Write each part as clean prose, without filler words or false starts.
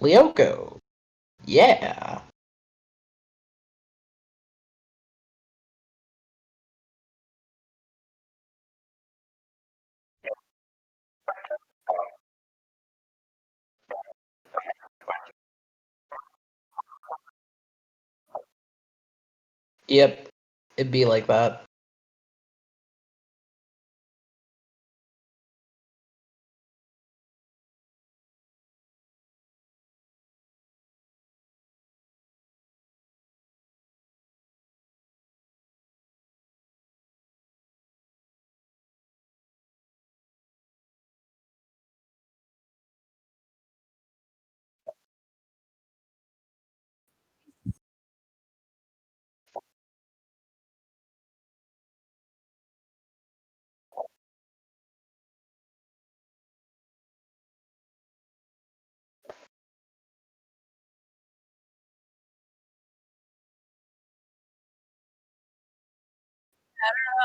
Lyoko. Yeah. Yep. It'd be like that.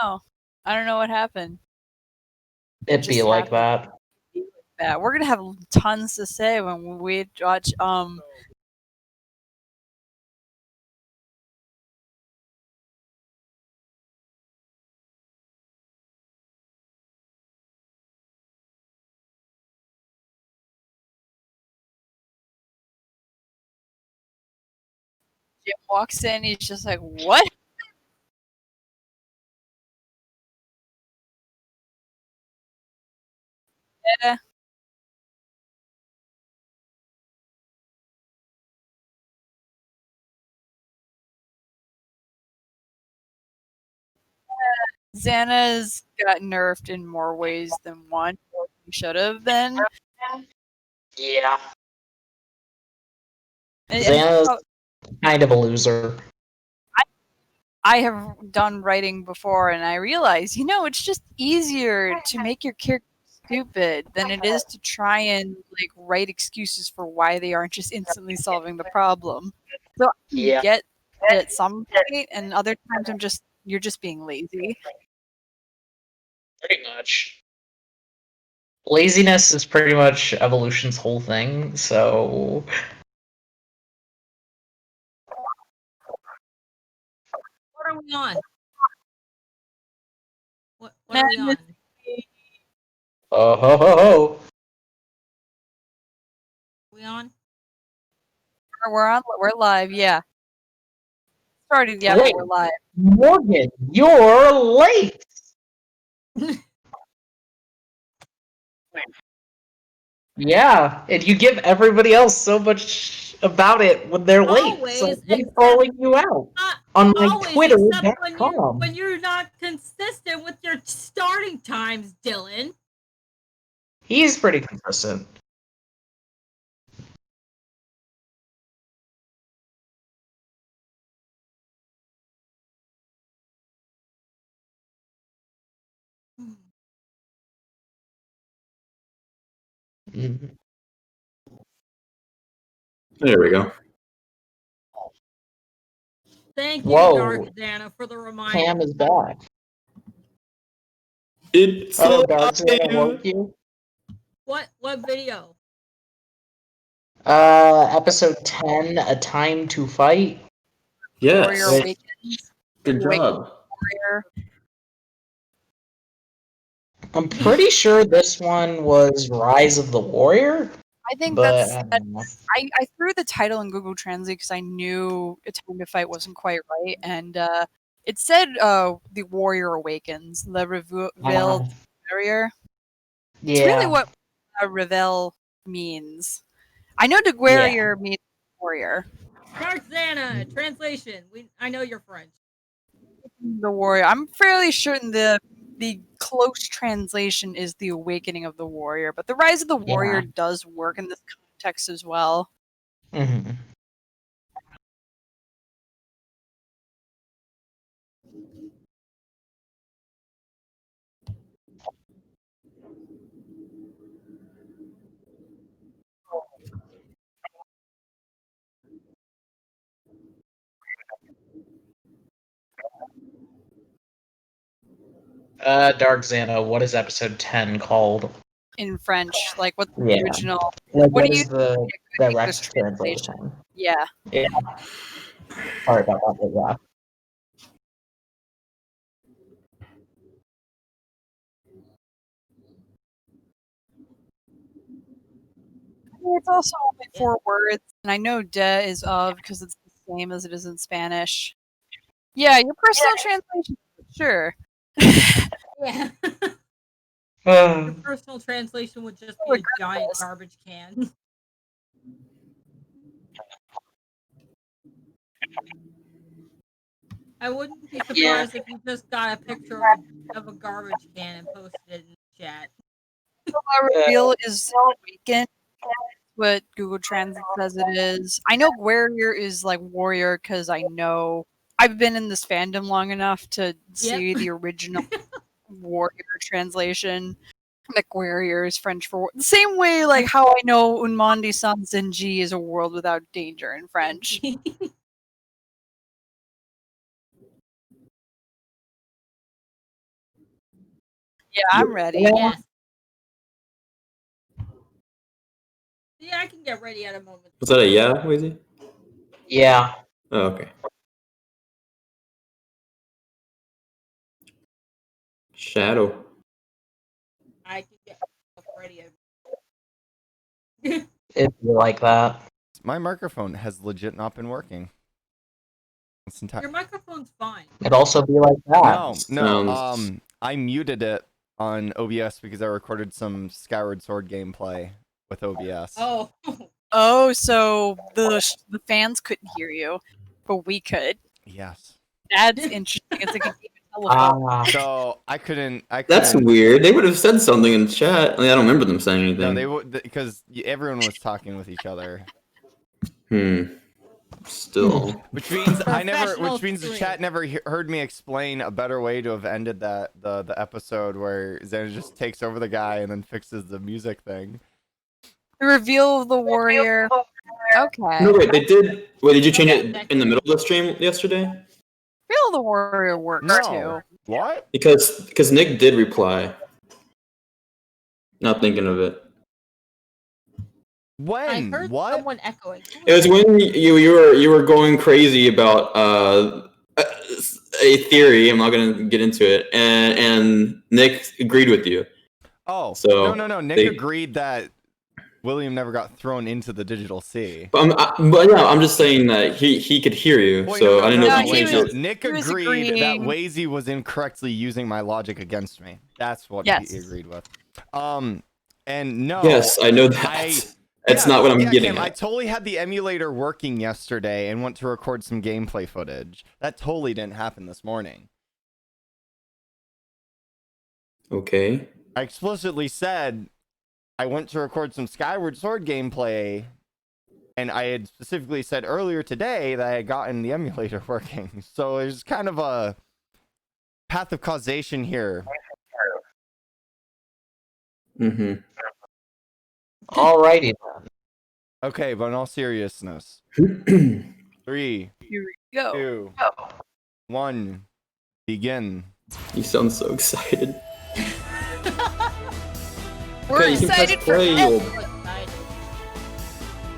Oh, I don't know what happened. It It'd be just like happened. that. Yeah, we're gonna have tons to say when we watch. Jim walks in, he's just like, "What?" Yeah. Xana's got nerfed in more ways than one. He should have been. Yeah. And Xana's kind of a loser. I have done writing before, and I realize, it's just easier to make your character stupid than it is to try and write excuses for why they aren't just instantly solving the problem. So I can Yeah. get it at some point, and other times you're just being lazy. Pretty much. Laziness is pretty much evolution's whole thing, so What are we on? What Man, are we on? oh ho ho ho. We on? we're live, yeah. Started, yeah, Wait, but we're live. Morgan, you're late. Yeah, and you give everybody else so much about it when they're late. So Always, I'm except calling you out not on my always, except Twitter.com. when you're not consistent with your starting times, Dylan. He's pretty consistent. Mhm. There we go. Thank you, Whoa. Dark Dana, for the reminder. Pam is back. It's Oh, Dark Zeta alive! woke you? What video? Episode 10, A Time to Fight. Warrior Yes. Awakens. Good job. Warrior. I'm pretty sure this one was Rise of the Warrior, I think but I don't know. I threw the title in Google Translate because I knew A Time to Fight wasn't quite right, and it said The Warrior Awakens, Le Reveil Warrior. It's really Yeah. what Revel means. I know the Yeah. warrior means warrior. Dark Dana, translation. I know you're French. The warrior. I'm fairly certain the close translation is the awakening of the warrior, but the rise of the warrior does work in this context as well. Mm-hmm. Dark Xana, what is episode 10 called? in French? Like, what's the Yeah. original? Like, What what do is you the think a good English direct translation? Yeah. Yeah. Sorry about that, but yeah. It's also only 4 words, and I know "de" is "of" because it's the same as it is in Spanish. Yeah, your personal translation, sure. Yeah. Uh, Your personal translation would just Oh, be a giant regardless. garbage can. I wouldn't be surprised if you just got a picture of a garbage can and posted it in the chat. Reveal is weekend. What Google Translate says it is. I know warrior is like warrior because I know I've been in this fandom long enough to see the original warrior translation. Like warrior is French for the same way like how I know Un Monde Sans Danger is a world without danger in French. Yeah, I'm ready. Yes. Yeah, I can get ready at a moment. Was that a yeah, Weezy? yeah. Oh, okay. Shadow. I can get ready. If you like that. My microphone has legit not been working. Your microphone's fine. It'd also be like that. No. I muted it on OBS because I recorded some Skyward Sword gameplay with OBS. Oh. Oh, so the fans couldn't hear you, but we could. Yes. That's interesting. It's like a game of telephone. So I couldn't. That's weird. They would have said something in chat. I mean, I don't remember them saying anything. No, they would because everyone was talking with each other. Still. Which means the chat never heard me explain a better way to have ended the episode where Xena just takes over the guy and then fixes the music thing. The reveal of the warrior. Okay. No, wait, they did. Wait, did you change it in the middle of the stream yesterday? Reveal of the warrior works too. What? Because Nick did reply. Not thinking of it. When? I heard someone echoing. It was when you were going crazy about a theory. I'm not gonna get into it, and Nick agreed with you. Oh, so no. Nick agreed that William never got thrown into the digital sea. But yeah, I'm just saying that he could hear you. Wait, so I didn't know if you changed it. Nick agreed that Wazy was incorrectly using my logic against me. That's what he agreed with. And no. Yes, I know that. That's not what I'm getting Kim, at. I totally had the emulator working yesterday and went to record some gameplay footage. That totally didn't happen this morning. Okay. I explicitly said I went to record some Skyward Sword gameplay, and I had specifically said earlier today that I had gotten the emulator working. So there's kind of a path of causation here. Mm-hmm. Alrighty then. Okay, but in all seriousness. 3, Here we go. 2, 1, begin. You sound so excited. We're excited for Wait a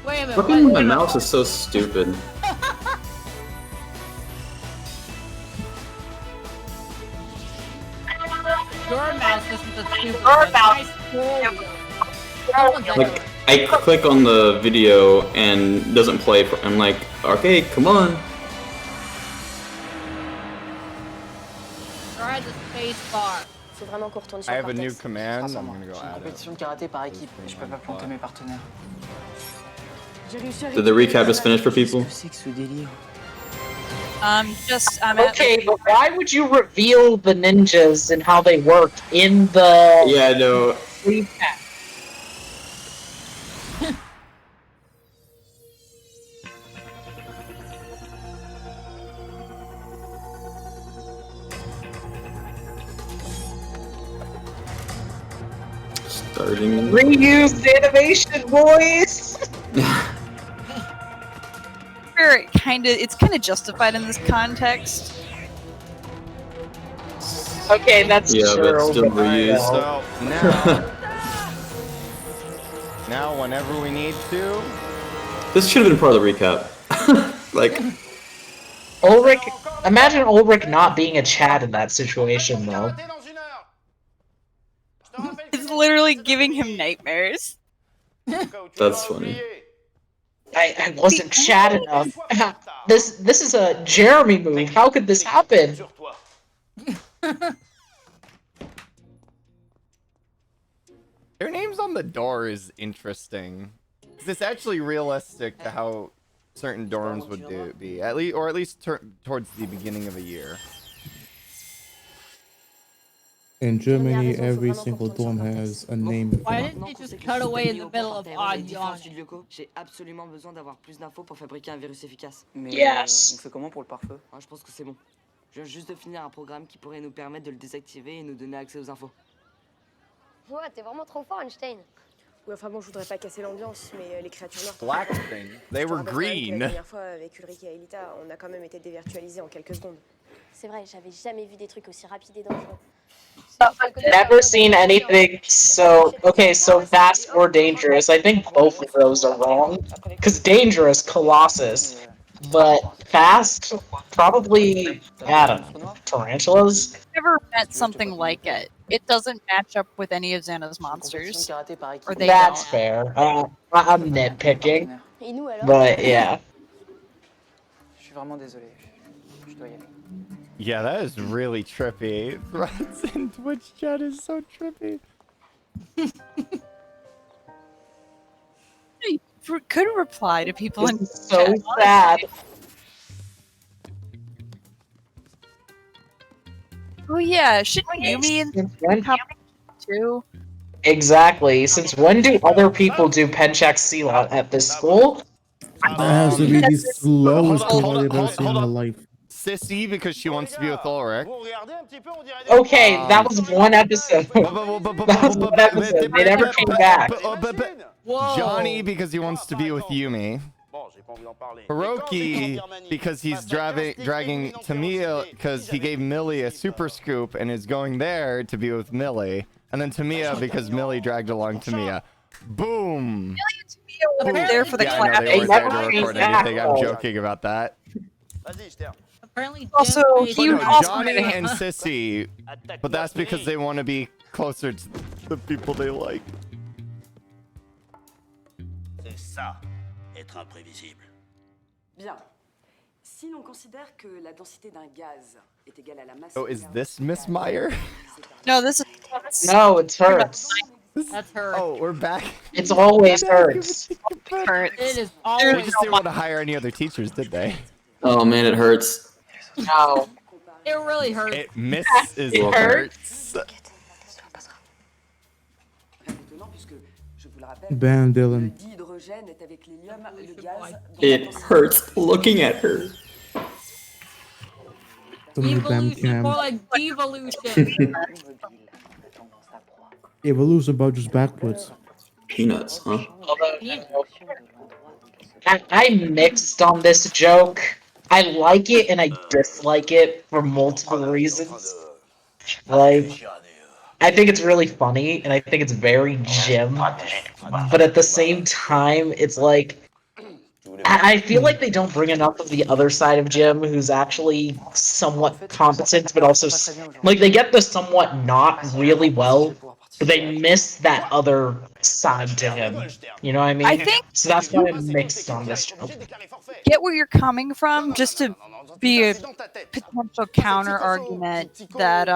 minute. Fucking my mouse is so stupid. Your mouse isn't the stupid one. I scroll. Like, I click on the video and it doesn't play. I'm like, okay, come on. Try the space bar. I have a new command. I'm gonna go add it. Did the recap just finish for people? Okay, but why would you reveal the ninjas and how they work in the Yeah, no. recap? Starting. Reused animation, boys. It's kind of justified in this context. Okay, that's yeah, true. but still reused. So now now whenever we need to. This should have been part of the recap. Like, Ulrich, imagine Ulrich not being a Chad in that situation, though. It's literally giving him nightmares. that's funny. I wasn't Chad enough. This is a Jeremy move. How could this happen? Their names on the door is interesting. It's actually realistic to how certain dorms would be, at least towards the beginning of a year. In Germany, every single dorm has a name. Why didn't they just cut away in the middle of odd yawning? Lyoko, j'ai absolument besoin d'avoir plus d'infos pour fabriquer un virus efficace. Mais Yes. on fait comment pour le pare-feu? Ah, je pense que c'est bon. Je viens juste de finir un programme qui pourrait nous permettre de le désactiver et nous donner accès aux infos. Ouais, t'es vraiment trop fort, Einstein. Ouais, enfin bon, je voudrais pas casser l'ambiance, mais les créatures noires... Black thing. They were green. La dernière fois, avec Ulrich et Elita, on a quand même été dévirtualisés en quelques secondes. C'est vrai, j'avais jamais vu des trucs aussi rapides et dangereux. Never seen anything so fast or dangerous. I think both of those are wrong. Because dangerous, Colossus. But fast, probably, I don't know, tarantulas? I've never met something like it. It doesn't match up with any of Xana's monsters. Or they That's don't. fair. I'm nitpicking. Et nous alors? But yeah. Je suis vraiment désolé. Je dois y aller. Yeah, that is really trippy. Threads in Twitch chat is so trippy. You could reply to people in This is so chat. sad. Oh yeah, shouldn't Yumi and Since when- too? Exactly. Since when do other people do Penchak Silat at this school? That has to be the slowest Hold thing on, I've ever seen in hold my on. life. Sissy because she wants to be with Ulrich. Okay, that was one episode. That was one episode. They never came back. Whoa. Johnny because he wants to be with Yumi. Hiroki because he's dragging Tamiya because he gave Millie a super scoop and is going there to be with Millie. And then Tamiya because Millie dragged along Tamiya. Boom! Over there for the Yeah, I know clap. they They weren't there never to came record back, anything. I'm though. joking about that. Apparently, Also, Jim he made- was also Johnny gonna and Sissy, but that's because they want to be closer to the people they like. C'est ça, être imprévisible. Bien. Si l'on considère que la densité d'un gaz est égale à la masse... So is this Miss Meyer? No, this is No, it's Hurts. That's her. Oh, we're back. It's always Hurts. Hurt. It is They always. just didn't want to hire any other teachers, did they? Oh man, it hurts. No. It really hurts. It misses It hurts. Étonnant puisque, je vous le rappelle, Ban le Dylan. dihydrogène est avec l'hélium le gaz... dont It la densité- hurts looking at her. Some of the damn Evolution, more cam. like devolution. Evolution about just backwards. Peanuts, huh? Although, I'm mixed on this joke. I like it and I dislike it for multiple reasons. Like, I think it's really funny and I think it's very Jim, but at the same time, it's like I feel like they don't bring enough of the other side of Jim, who's actually somewhat competent, but also like they get the somewhat not really well, but they miss that other side to him. You know what I mean? I think So that's why I'm mixed on this joke. get where you're coming from, just to be a potential counter argument that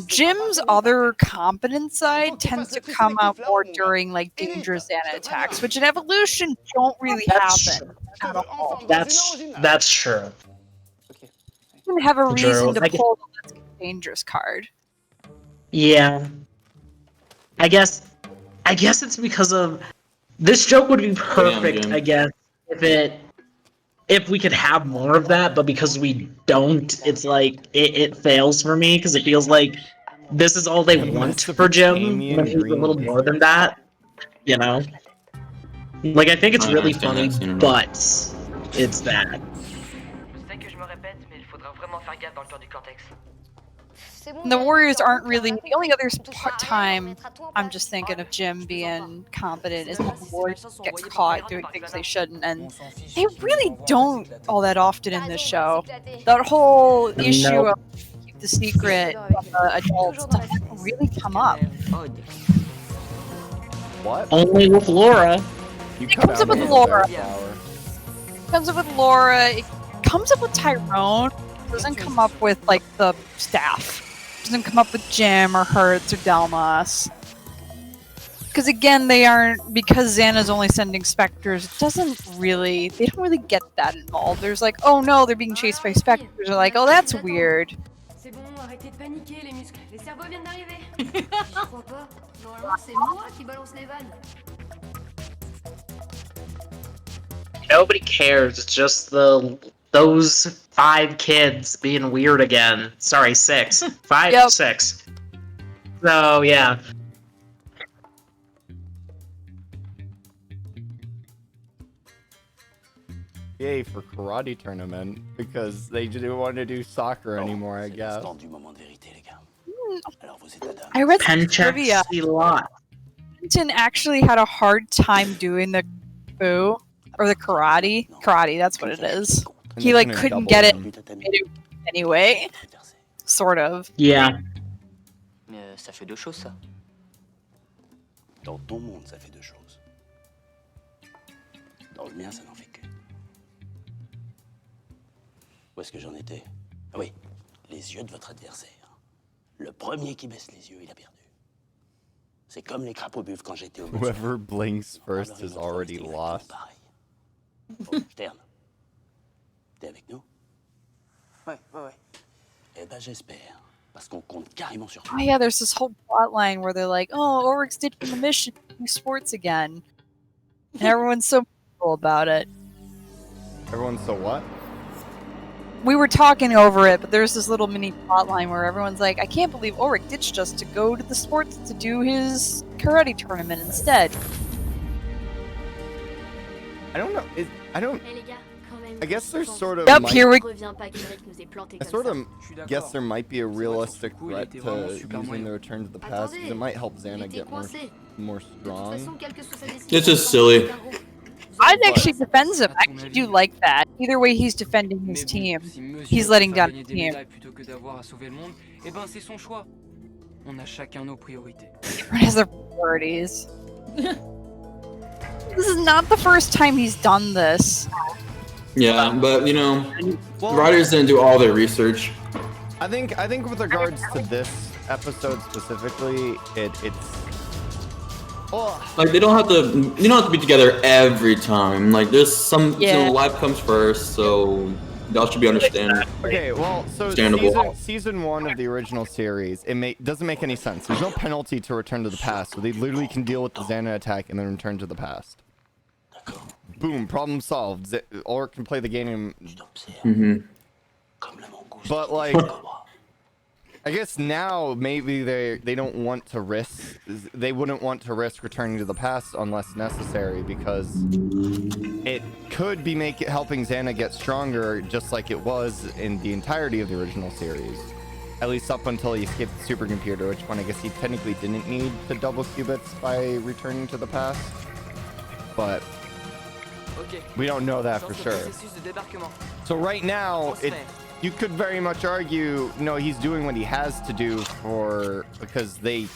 Jim's other competent side tends to come out more during like dangerous Xana attacks, which in evolution don't really happen at all. That's true. You didn't have a True. reason to I get- pull the Let's Get Dangerous card. Yeah. I guess it's because of this joke would be perfect, Jim. I guess, if we could have more of that, but because we don't, it's like it fails for me because it feels like this is all they want for Jim when he's a little more than that, you know? Like I think it's I really understand funny, that, but it's that. Je sais que je me répète, mais il faudra vraiment faire gaffe dans le cœur du cortex. And the Warriors aren't really the only other time I'm just thinking of Jim being competent is when the Warriors get caught doing things they shouldn't, and they really don't all that often in this show. That whole issue of keep the secret from adults doesn't really come up. What? Only with Laura. You It cut comes out up with on the Laura. Flower. It comes up with Laura. It comes up with Tyrone. It doesn't come up with like the staff. It doesn't come up with Jim or Hertz or Delmas. Because again, they aren't, because Xana's only sending specters. It doesn't really. They don't really get that involved. There's like, oh no, they're being chased by specters. They're like, oh that's weird. C'est bon, arrêtez de paniquer, les muscles. Les cerveaux viennent d'arriver. Je crois pas. Normalement, c'est moi qui balance les vannes. Nobody cares. It's just those 5 kids being weird again. Sorry, 6. 5, Yep. 6. So yeah. Yay for karate tournament because they didn't want to do soccer anymore, I guess. I read some Pen check trivia. lot. Clinton actually had a hard time doing the Fu or the karate. Karate, that's what it is. And He they like couldn't double get it him. anyway. Sort of. Yeah. Ça fait 2 choses, ça. Dans ton monde, ça fait 2 choses. Dans le mien, ça n'en fait qu'une. Où est-ce que j'en étais? Ah oui, les yeux de votre adversaire. Le premier qui baisse les yeux, il a perdu. C'est comme les crapauds buvent quand j'étais au Whoever blinks first is already lost. Bon, Stern, t'es avec nous? Ouais. Eh ben j'espère, parce qu'on compte carrément sur toi. Oh yeah, there's this whole plot line where they're like, oh, Ulrich's ditching the mission to do sports again. And everyone's so cool about it. Everyone's so what? We were talking over it, but there's this little mini plot line where everyone's like, I can't believe Ulrich ditched us to go to the sports to do his karate tournament instead. I don't know. I guess there's sort of. Yep, here we. I sort of guess there might be a realistic threat to using the return to the past because it might help Xana get more strong. It's just silly. I'd actually defends him. I actually do like that. Either way, he's defending his team. He's letting down his team. Everyone has their priorities. This is not the first time he's done this. Yeah, but you know, writers didn't do all their research. I think with regards to this episode specifically, it's. Like they don't have to be together every time. Like there's some, you know, life comes first, so y'all should be understanding. Okay, well, so season 1 of the original series, doesn't make any sense. There's no penalty to return to the past, so they literally can deal with the Xana attack and then return to the past. Boom, problem solved. Ulrich can play the game. But like, I guess now maybe they don't want to risk. They wouldn't want to risk returning to the past unless necessary because it could be helping Xana get stronger, just like it was in the entirety of the original series. At least up until he skipped the supercomputer, which one I guess he technically didn't need to double qubits by returning to the past. But we don't know that for sure. So right now, you could very much argue, no, he's doing what he has to do because they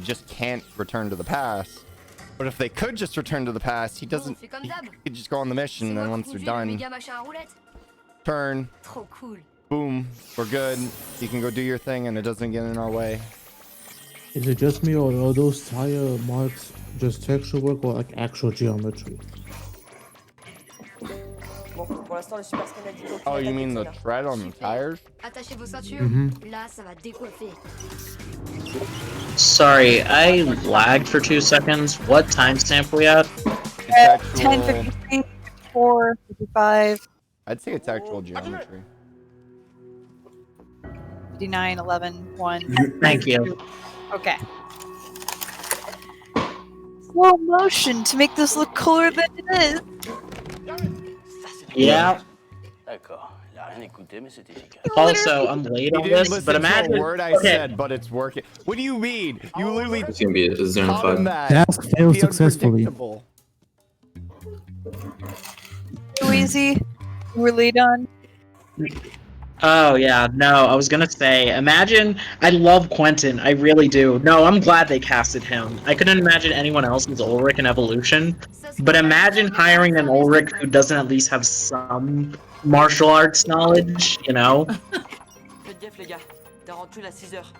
just can't return to the past. But if they could just return to the past, he could just go on the mission, and then once they're done, turn, boom, we're good. You can go do your thing, and it doesn't get in our way. Is it just me, or are those tire marks just texture work or like actual geometry? Oh, you mean the tread on the tires? Attachez vos ceintures. Là, ça va décoiffer. Sorry, I lagged for 2 seconds. What timestamp we at? 10:53, 4:55. I'd say it's actual geometry. 59, 11, 1. Thank you. Okay. Slow motion to make this look cooler than it is. Yeah. D'accord. Là, rien écouté, mais c'était efficace. Also, I'm late He on didn't this, listen but to imagine. a word I said, but it's working. What do you mean? You literally It's gonna be a taught him 0-5. that. Task failed Be successfully. unpredictable. Too easy. We're late on. Oh yeah, no, I was gonna say, imagine, I love Quentin, I really do. No, I'm glad they casted him. I couldn't imagine anyone else as Ulrich in Evolution, but imagine hiring an Ulrich who doesn't at least have some martial arts knowledge, you know? Faites gaffe, les gars. Tarentule à 6 heures.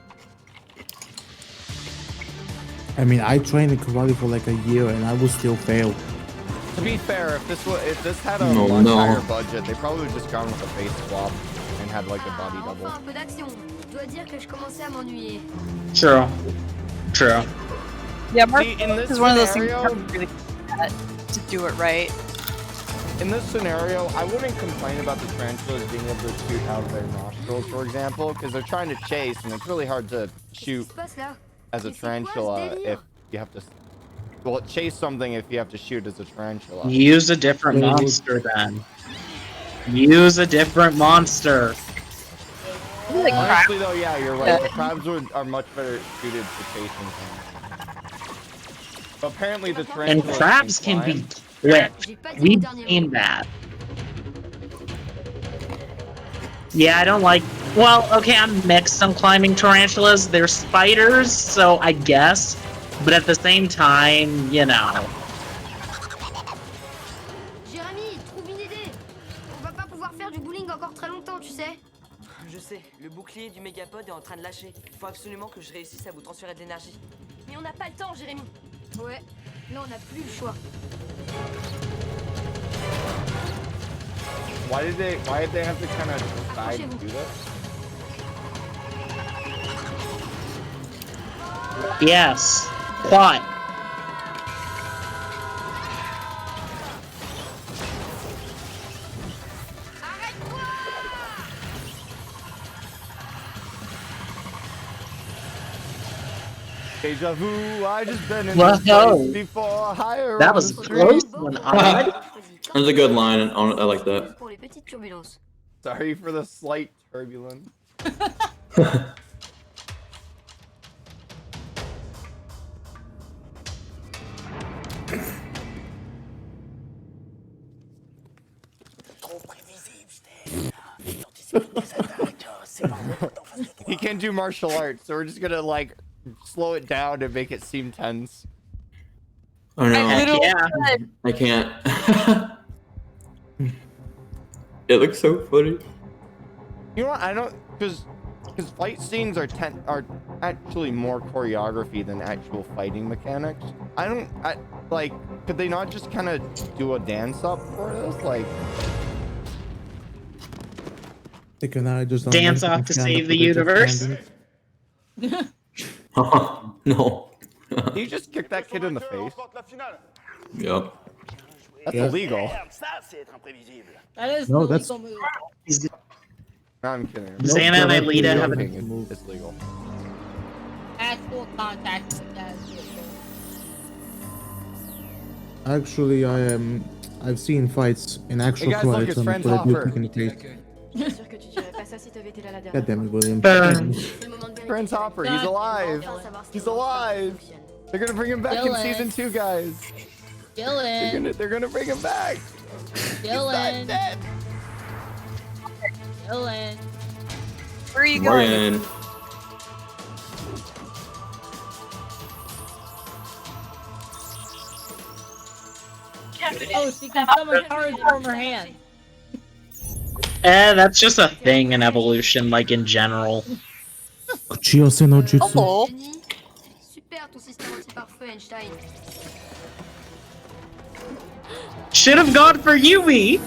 I mean, I trained in karate for like a year and I would still fail. To be fair, if this had a No, much no. higher budget, they probably would just gone with a face swap and had like a body double. Enfin, un peu d'action. Je dois dire que je commençais à m'ennuyer. True. True. Yeah, Mark See, in this is one of those things you scenario- have to really get to do it right. In this scenario, I wouldn't complain about the tarantulas being able to shoot out of their nostrils, for example, because they're trying to chase, and it's really hard to shoot Qu'est-ce qui se passe là? as a Mais c'est quoi ce tarantula délire? if you have to. Well, chase something if you have to shoot as a tarantula. Use a different monster then. Use a different monster. Like crap. Honestly, though, yeah, you're right. The crabs are much better suited for chasing things. But apparently, the And tarantulas crabs can be climb. quick. We've seen that. Yeah, I don't like. Well, okay, I'm mixed on climbing tarantulas. They're spiders, so I guess. But at the same time, you know. Jérémy, trouve une idée. On va pas pouvoir faire du bowling encore très longtemps, tu sais. Je sais, le bouclier du mégapod est en train de lâcher. Il faut absolument que je réussisse à vous transférer de l'énergie. Mais on n'a pas le temps, Jérémy. Ouais, là on n'a plus le choix. Why did they have to kind of decide to do this? Yes. Plot. Deja vu, I just been in Whoa. this place before. Higher That on was the close street. one. Alright. That's a good line. I like that. Pour les petites turbulences. Sorry for the slight turbulence. Trop prévisible, Steve. Il anticipe des attaques. C'est pas bon d'en face de toi. He can't do martial arts, so we're just gonna like slow it down and make it seem tense. Oh no. Heck yeah. I can't. It looks so funny. You know what? I don't because fight scenes are actually more choreography than actual fighting mechanics. I like. Could they not just kind of do a dance up for this? Like, They can I just don't Dance like off to stand save up the for just universe. standing. No. can you just kick that kid in the face? Yep. That's Yeah. illegal. Ça, c'est être imprévisible. That is No, no, that's- legal move. No, I'm kidding. Xana and Nope, Alita have nope. a It's legal. Actual contact with that is illegal. Actually, I've seen fights in actual Hey guys, look, fights it's and Friends but I do Hopper. think in the taste. Je suis sûr que tu dirais pas ça si t'avais été là la dernière God damn it, William. Burn. C'est le moment de vérifier. Prince Hopper, he's God. alive. Enfin, savoir si He's le alive. fonctionne. They're gonna bring him back in Dylan. season 2, guys. Dylan, They're gonna bring him back. Dylan, Dead. Dylan. Where are you going? Morgan. Oh, she can summon cards from her hand. That's just a thing in Evolution, like in general. Chiyose no Jutsu. Oh, Jenny, super ton système anti-pare-feu, Einstein. Should have gone for Yumi!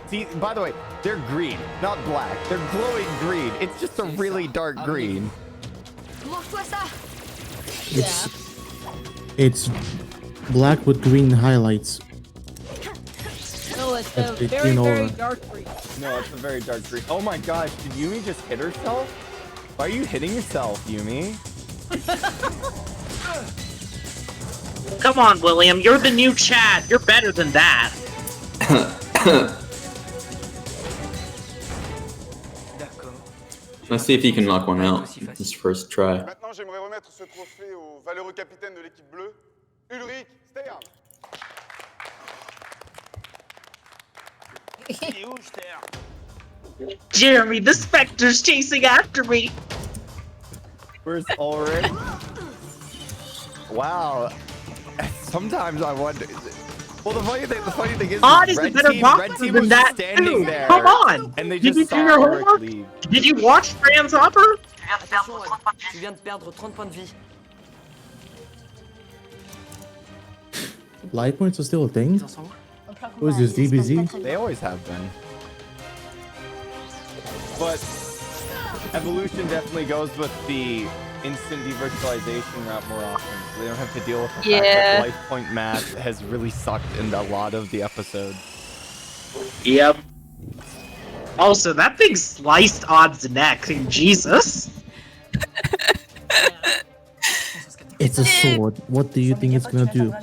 See, by the way, they're green, not black. They're glowing green. It's just a really dark green. Mange-toi ça. It's black with green highlights. No, it's a That's the very, green very aura. dark green. No, it's a very dark green. Oh my gosh, did Yumi just hit herself? Why are you hitting yourself, Yumi? Come on, William. You're the new Chad. You're better than that. Let's see if he can knock one out. His first try. Maintenant, j'aimerais remettre ce trophée au valeureux capitaine de l'équipe bleue, Ulrich Stern. Jeremy, the Spectre's chasing after me. Where's Ulrich? Wow. Sometimes I wonder. Well, the funny thing is, Odd is a red better team boxer was than that standing too. there. Come on. And they Did you just do saw your Ulrich homework? leave. Did you watch Franz Hopper? Attention, tu viens de perdre 30 points de vie. Light points are still a thing? What is this, DBZ? They always have been. But evolution definitely goes with the instant devirtualization route more often. So they don't have to deal with the fact that life point math has really sucked in a lot of the episodes. Yep. Also, that thing sliced Odd's neck. Jesus. It's a sword. What do you think it's gonna do?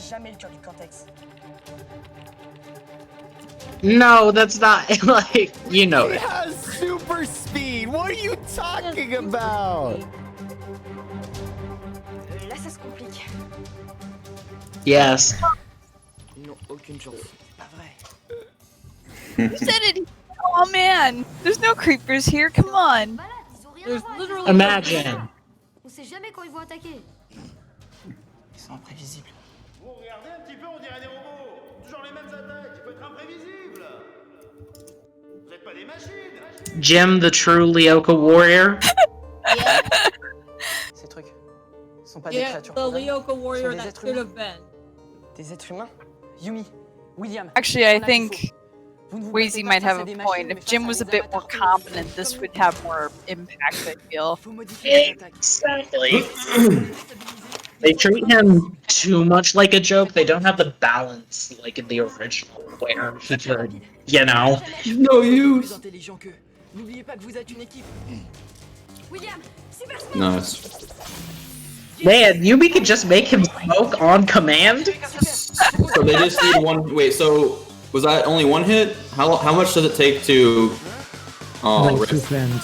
No, that's not, like, you know It it. has super speed! What are you talking about? Là, ça se complique. Yes. Ils n'ont aucune chance. Pas vrai. You said it. Oh man, there's no creepers here. Come on. There's literally Imagine. On sait jamais quand ils vont attaquer. Ils sont imprévisibles. Vous regardez un petit peu, on dirait des robots. Toujours les mêmes attaques, il faut être imprévisible. Vous êtes pas des machines. Jim, the true Lyoko warrior. Ces trucs sont pas des Yeah, créatures the programmées. Lyoko warrior Sont des that êtres should humains. have been. Des êtres humains. Yumi, William. Actually, I on a think des faux. Vous ne vous Wheezy battez pas might face have à a des point. machines, mais If face Jim à was a des bit more avatars competent, this would have more impact, I feel. Faut modifier les attaques. Exactly. They treat him too much like a joke. They don't have the balance like in the original, where he could, you know. No use. Plus intelligent qu'eux. N'oubliez pas que vous êtes une équipe. William, super smoke. Nice. Man, Yumi could just make him smoke on command. So they just need one. Wait, so was that only one hit? How much does it take to? Oh, Like two fans.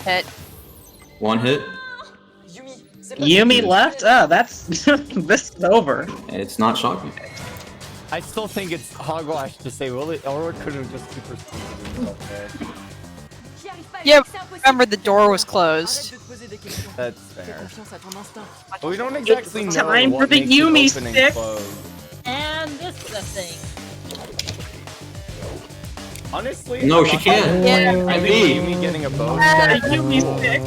Hit. one hit. Yumi left? Oh, that's this is over. It's not shocking. I still think it's hogwash to say, well, Ulrich could have just super speeded himself there. Yeah, remember the door was closed. That's fair. But we don't exactly know time what for the makes an Yumi opening stick. close. And this is the thing. Honestly, No, I'm she not can't. gonna Yeah. lie. I think Yumi getting a bow staff is Yumi cool. stick.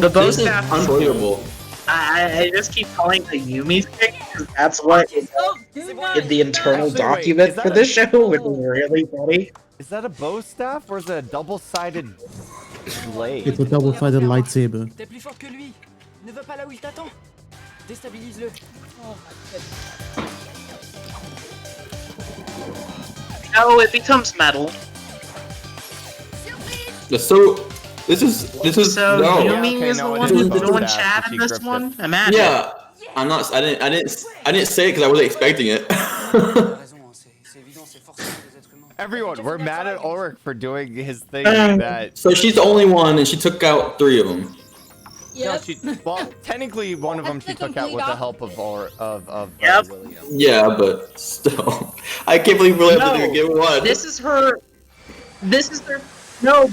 The bow This is staff. unbelievable. I just keep calling the Yumi stick because that's what is Oh, do not in the internal Actually, wait, document is that for a- this show, which is really funny. Is that a bow staff or is it a double-sided blade? It's a double-sided lightsaber. T'es plus fort que lui. Ne va pas là où il t'attend. Déstabilise-le. Oh my goodness. No, it becomes metal. So this is So no. Yumi okay, is no, the it one is who's a bow doing staff, chat she in this gripped one. it. Imagine. Yeah, I'm not. I didn't say it because I wasn't expecting it. T'as raison, hein, c'est évident, c'est forcément des êtres humains. Everyone, we're mad at Ulrich for doing his thing that. So she's the only one, and she took out 3 of them. No, Yep. she, well, technically, one of them That's she the took out with the help of Yep. William. Yeah, but still, I can't believe William didn't even get one. This is her. This is her. No,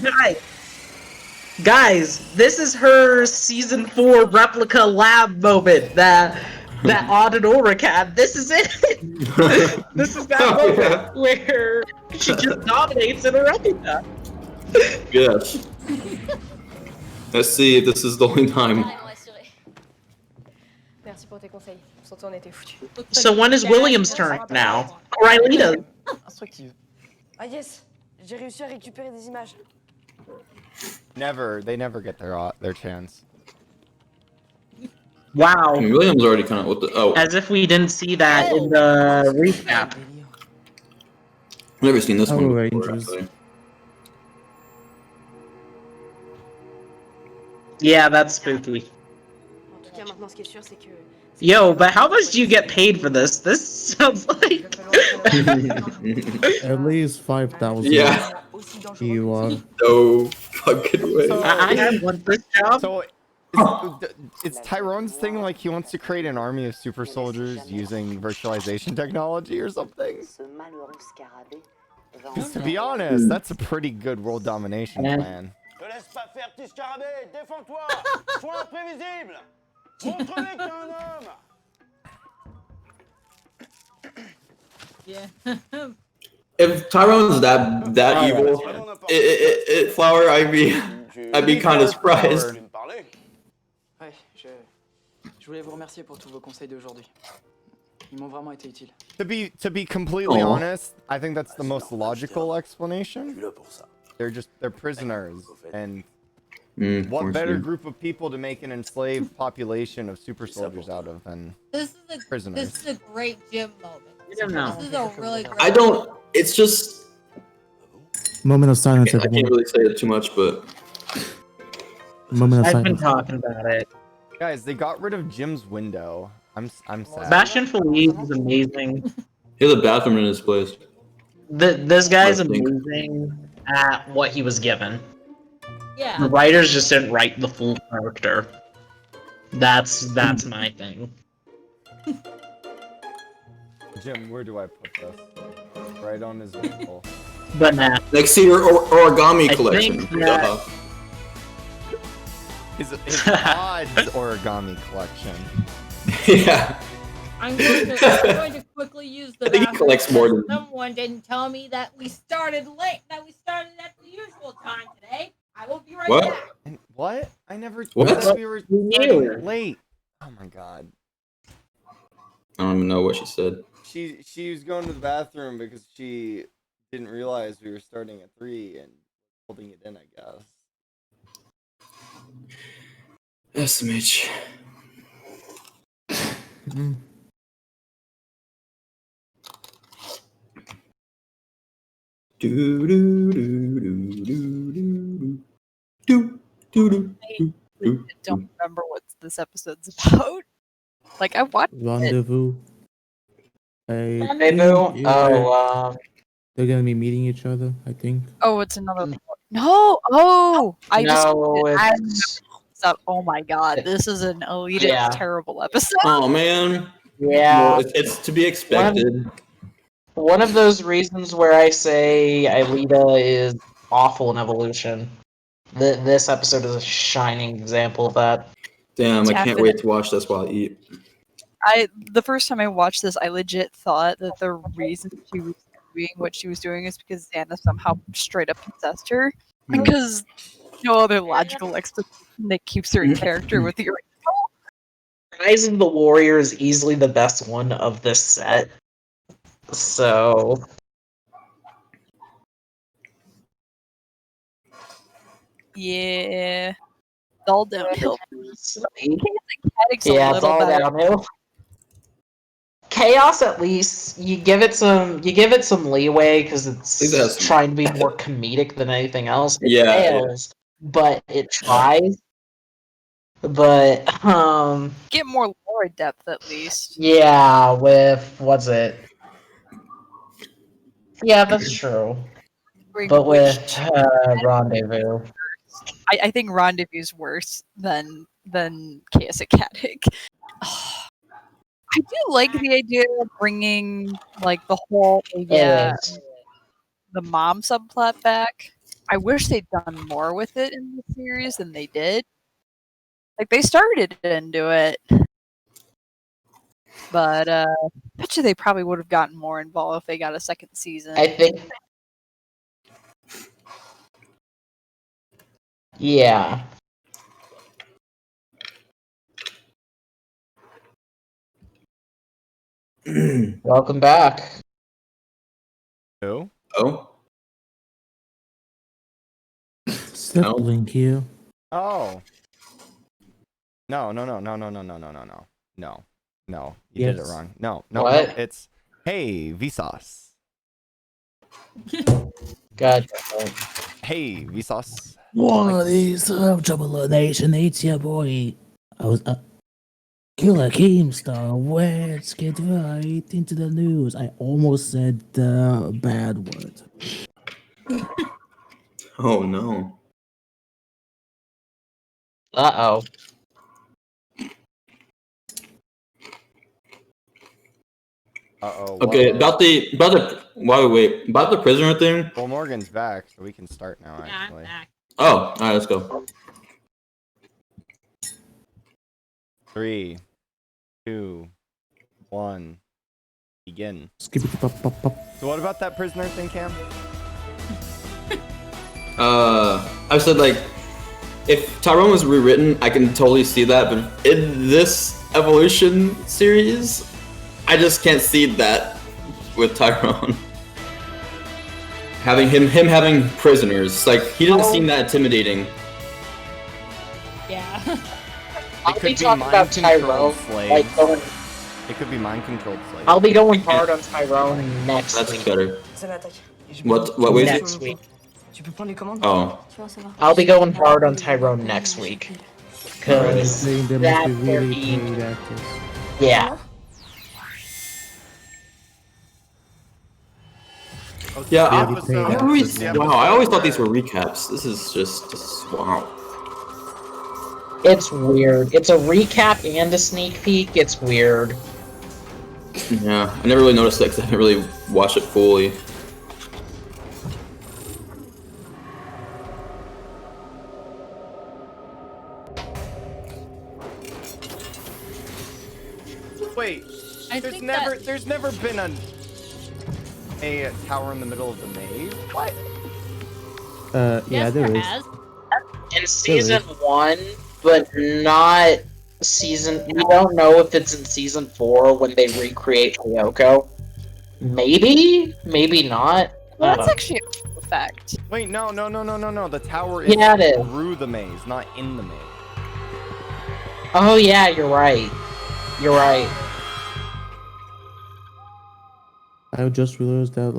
guys, this is her season 4 replica lab moment that Odd and Ulrich had. This is it. This is that Oh, moment yeah. where she just dominates in a replica. Yes. Let's see if this is the only time. Merci pour tes conseils. Sans toi, on était foutus. So when is William's turn now? Or Ailita's? Instructive. Ah yes, j'ai réussi à récupérer des images. They never get their chance. Wow. I mean, William's already kind of what the As if we didn't see that in the recap. I've never seen this Power one before, Rangers. actually. Yeah, that's spooky. En tout cas, maintenant Non, ce qui est sûr, c'est que... Yo, but how much do you get paid for this? This sounds like... At least 5,000. Yeah. You are. No fucking way. So- I want this job. So, it's Tyrone's thing like he wants to create an army of super soldiers using virtualization technology or something? Because to be honest, that's a pretty good world domination plan. Te laisse pas faire, petit scarabée. Défends-toi. Sois imprévisible. Montre-les que t'es un homme. Yeah. If Tyrone's that evil, Flower, I'd be kind of surprised. Ouais, je voulais vous remercier pour tous vos conseils d'aujourd'hui. Ils m'ont vraiment été utiles. To be completely Aw. honest, I think that's the most logical explanation. They're prisoners, and what better group of people to make an enslaved population of super soldiers out of than prisoners? This is a great gym moment. don't know. This is a really great. I don't. It's just. Moment of silence, I everyone. can't really say it too much, but Moment of I've been silence. talking about it. Guys, they got rid of Jim's window. I'm sad. Sebastian Feliz is amazing. he has a bathroom in his place. This guy's I think. amazing at what he was given. Yeah. The writers just didn't write the full character. That's my thing. Jim, where do I put this? Right on his wall. But nah. Next to your origami I collection. think that- Duh. His odds origami collection. Yeah. I'm going to quickly use the I think he bathroom collects more because than- someone didn't tell me that we started late. That we started at the usual time today. I will be right What? back. And what? I never What? said we were starting late. Oh my god. I don't even know what she said. She was going to the bathroom because she didn't realize we were starting at 3 and holding it in, I guess. SMH. Do do do do do do do do do. I don't remember what this episode's about. Like I watched it. Rendezvous. Rendezvous? Oh, they're gonna be meeting each other, I think. Oh, it's another. No. Oh, I just. No, I it's... oh my god, this is an elitist Yeah. terrible episode. Oh man. Yeah. Well, it's to be expected. One of those reasons where I say Aelita is awful in Evolution. This episode is a shining example of that. Damn, I can't wait to watch this while I eat. The first time I watched this, I legit thought that the reason she was doing what she was doing is because Xana somehow straight up possessed her. Because no other logical explanation that keeps her in character with the original. Rise of the Warrior is easily the best one of this set. So... Yeah. It's all downhill. Yeah, it's all downhill. Chaos, at least you give it some leeway because it's trying to be more comedic than anything else. It fails, but it tries. But get more lore depth at least. yeah, with what's it? Yeah, that's true. But with Rendezvous, I think Rendezvous is worse than Chaosic. I do like the idea of bringing like the whole the mom subplot back. I wish they'd done more with it in the series than they did. Like they started into it, but I bet you they probably would have gotten more involved if they got a second season. I think. Yeah. Welcome back. Who? Oh. Sibling here. Oh. No. You did it Yes. wrong. No. What? It's hey, Vsauce. God. Hey, Vsauce. What is up, Trouble Nation? It's your boy. I was Killer Keemstar, let's get right into the news. I almost said the bad word. Oh no. Uh-oh. Uh-oh. Okay, about the wait, about the prisoner thing. Well, Morgan's back, so we can start now, Yeah, I'm actually. back. Oh, alright, let's go. 3, 2, 1, begin. Skip it, pop, pop, pop. So what about that prisoner thing, Cam? I said like, if Tyrone was rewritten, I can totally see that, but in this evolution series, I just can't see that with Tyrone. Having him having prisoners, like he doesn't seem that intimidating. Yeah. I'll be talking about Tyrone. Like going, It could be mind-controlled slaves. I'll be going hard on Tyrone next That's week. better. Ça l'attaque. What way is it? Next week. Tu peux prendre les commandes? Oh. I'll be going hard on Tyrone next week. Because Saying they must that's be where really he... paid actors. Yeah. Yeah, I always thought these were recaps. This is wow. It's weird. It's a recap and a sneak peek. It's weird. Yeah, I never really noticed that because I didn't really watch it fully. Wait, there's never been a tower in the middle of the maze. What? Yeah, there is. In season 1, but not season... We don't know if it's in season 4 when they recreate Lyoko. Maybe? Maybe not. Well, that's actually a fact. Wait, no. The tower is Yeah, it is. through the maze, not in the maze. Oh yeah, you're right. You're right. I just realized that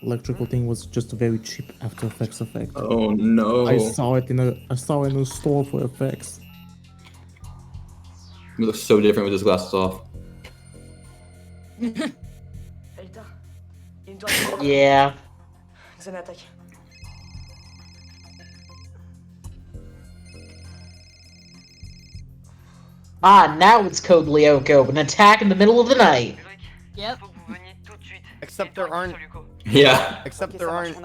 electrical thing was just a very cheap After Effects effect. Oh no. I saw it in a store for effects. It looks so different with his glasses off. Yeah. Ça l'attaque. Ah, now it's Code Lyoko, an attack in the middle of the night. Yep. Except there aren't. Yeah. Except there aren't.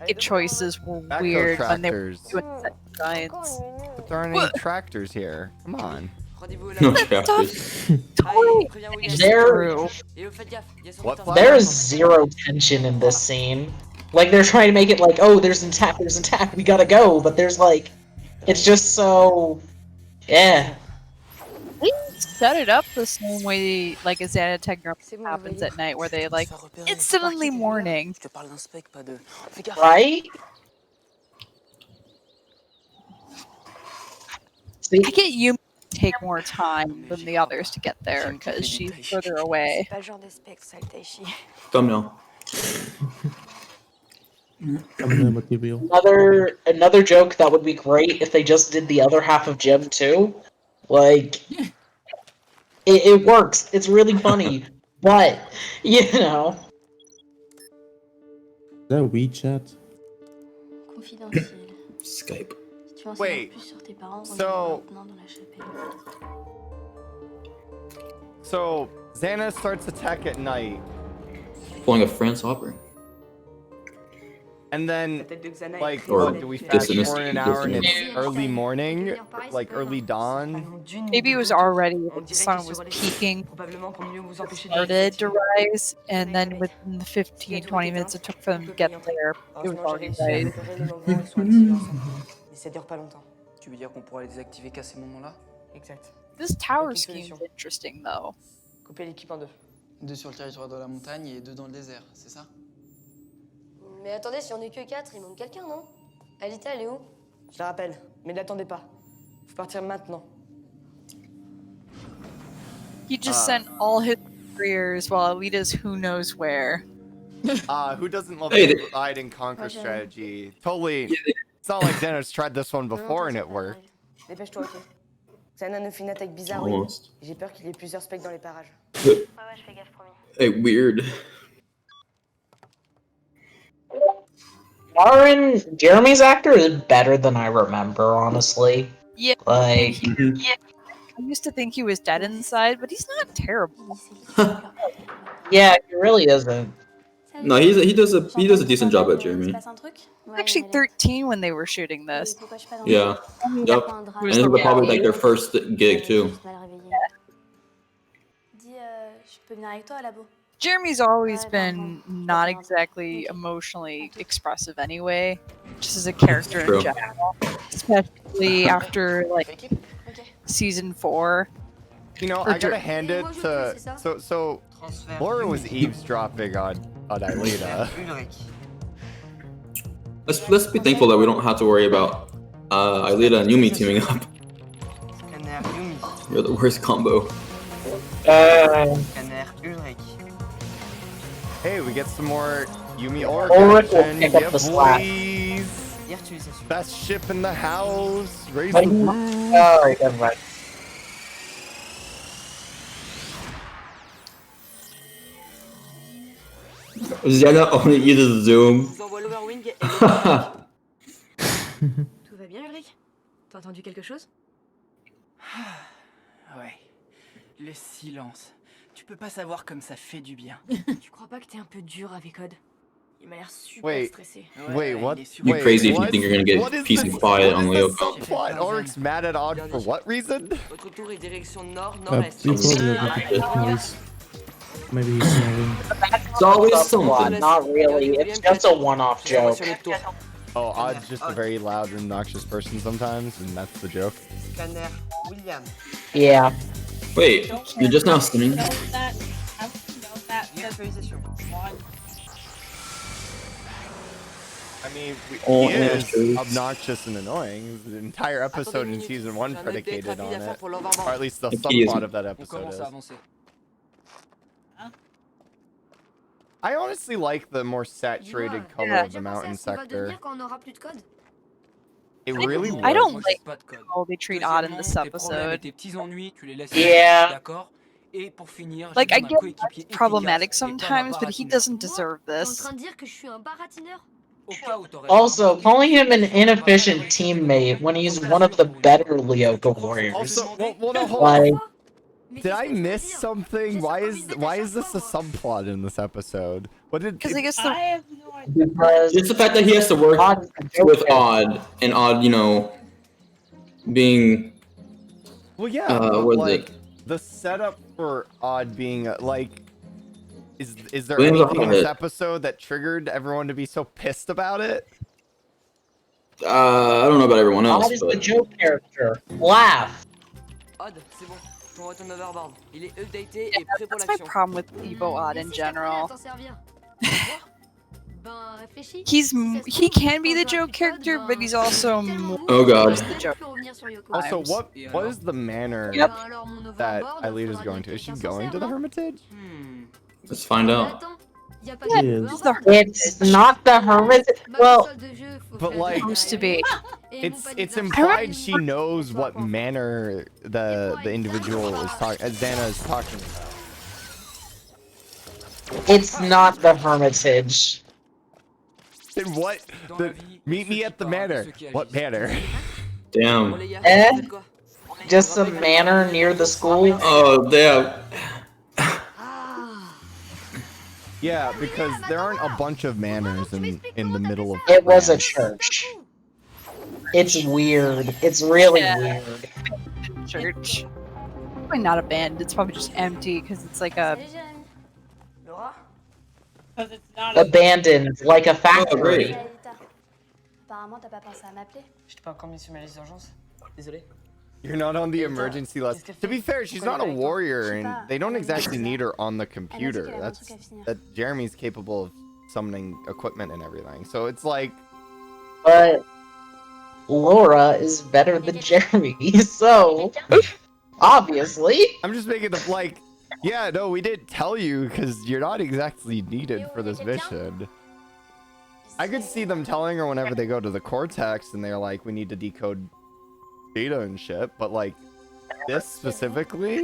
The choices were Backhoe weird when they were tractors. doing set designs. But there aren't any tractors here. Come on. No tractors. There's zero tension in this scene. Like, they're trying to make it like, oh, there's an attack, we gotta go, but there's like, it's just so... Yeah. They set it up the same way, like a Xanatech happens at night, where they like, it's suddenly morning. Right? See? I get you take more time than the others to get there, because she's further away. Thumbnail. Material. Another joke that would be great if they just did the other half of Gem too. Like, it works. It's really funny, but you know. Is that WeChat? Skype. Wait. So Xana starts attack at night, Pulling a France opera. and then like Or what, do we fast dissonance- forward an hour and it's dissonance. early morning, like early dawn? Maybe it was already when the sun was peaking, started to rise, and then within the 15-20 minutes it took for them to get there, it was already rise. Ça dure pas longtemps. Tu veux dire qu'on pourra les désactiver qu'à ces moments-là? Exact. This tower scheme is interesting, though. Couper l'équipe en deux. 2 sur le territoire de la montagne et 2 dans le désert, c'est ça? Mais attendez, si on est que 4, il manque quelqu'un, non? Alita, elle est où? Je la rappelle, mais n'attendez pas. Faut partir maintenant. He just sent all his careers while Alita's who knows where. Who doesn't love Hey, the divide and conquer strategy? Totally. It's not like Xana's tried this one before and it worked. Dépêche-toi, ok? C'est un nanophénotype bizarroïde. Almost. J'ai peur qu'il y ait plusieurs specs dans les parages. Ouais, je fais gaffe, promis. Hey, weird. Jeremy's actor is better than I remember, honestly. Yeah. Like, I used to think he was dead inside, but he's not terrible. yeah, he really isn't. No, he does a decent job at Jeremy. Actually 13 when they were shooting this. Yeah. Yep. And this was probably like their first gig too. Jeremy's always been not exactly emotionally expressive anyway, just as a character True. in general, especially after like season 4. You know, I gotta hand it to so Laura was eavesdropping on Aelita. Let's be thankful that we don't have to worry about Aelita and Yumi teaming up. You're the worst combo. Hey, we get some more Yumi Ulrich Oracle will action. pick up Yeah, the slack. boys. Best ship in the house. Raise But the he- roof. Alright, never mind. Xena only uses Zoom. Je vous envoie l'Overwing et Tout va bien, Ulrich? T'as entendu quelque chose? Ouais. Le silence. Tu peux pas savoir comme ça fait du bien. Tu crois pas que t'es un peu dur avec Odd? Il m'a l'air super Wait, stressé. wait, what? You Wait, crazy if you what? think you're gonna What get is peace this- and quiet on what is the Lyoko. subplot? Ulrich's mad at Odd for what reason? Votre tour est direction nord, Before nord-est. the noise. Maybe he's yelling. It's always Subplot, something. not really. It's just a one-off joke. Oh, Odd's just a very loud and obnoxious person sometimes, and that's the joke. Scanner, William. Yeah. Wait, you're just now singing? I mean, Oh, he yeah, is true. obnoxious and annoying. The entire episode in season 1 predicated on it, or at least the He is. subplot of that On episode commence is. à avancer. I honestly like the more saturated color of the mountain sector. It really I don't Moi, like j'ai pas de code. how they treat Odd in this Deuxièmement, tes problèmes et episode. tes petits ennuis, tu les laisses Yeah. d'accord? Et pour finir, Like, j'ai I besoin d'un get coéquipier it's problematic efficace et pas un sometimes, but he baratineur. doesn't deserve T'es en this. train de dire que je suis un baratineur? Au cas où t'aurais Also, pas calling him an remarqué, inefficient teammate when he's one of the better Lyoko warriors. Also, well, no, hold on. Like, Mais Did c'est ce I que je veux miss dire. something? J'ai Why ça is comme why idée is this a à chaque fois, subplot in this episode? What did? Because I guess the I have no idea. because Just the fact that he has to work Odd's a joke with character. Odd, and Odd, you know, being Well, yeah, but what is like it? the setup for Odd being like, is there William's a anything in this hothead. episode that triggered everyone to be so pissed about it? I don't know about everyone else, Odd is the but joke character. Laugh. Odd, c'est bon. Ton retourne overboard. Il est updaté et prêt pour that's my l'action. problem with Evo Odd in Mais si ça pourrait general. t'en servir. Ben, réfléchis. He can be the joke character, but he's also more Oh, God. just the joke. Also, Times. what is the manner Yep. that Aelita's going to? Is she going to the Hermitage? let's find out. It's not the hermit. Well, But like, Supposed to be. it's implied she knows what manner the individual is talking. Xana is talking about. it's not the hermitage. Then what? Meet me at the manor. What manor? Damn. Eh? Just some manor near the school? Oh, damn. Yeah, because there aren't a bunch of manors in the middle of. It was a France. church. It's weird. It's really Yeah. weird. Church. Probably not abandoned. It's probably just empty because it's like a. Laura? Because it's not Abandoned, like a Oh, factory. great. Apparemment, t'as pas pensé à m'appeler. Je t'ai pas encore mis sur ma liste d'urgence. Désolé. You're not on the emergency list. To be fair, she's not a warrior, and they don't exactly need her on the computer. That Jeremy's capable of summoning equipment and everything. So it's like, But Laura is better than Jeremy, so obviously. I'm just making the like, yeah, no, we didn't tell you because you're not exactly needed for this mission. I could see them telling her whenever they go to the cortex and they're like, we need to decode data and shit, but like, this specifically.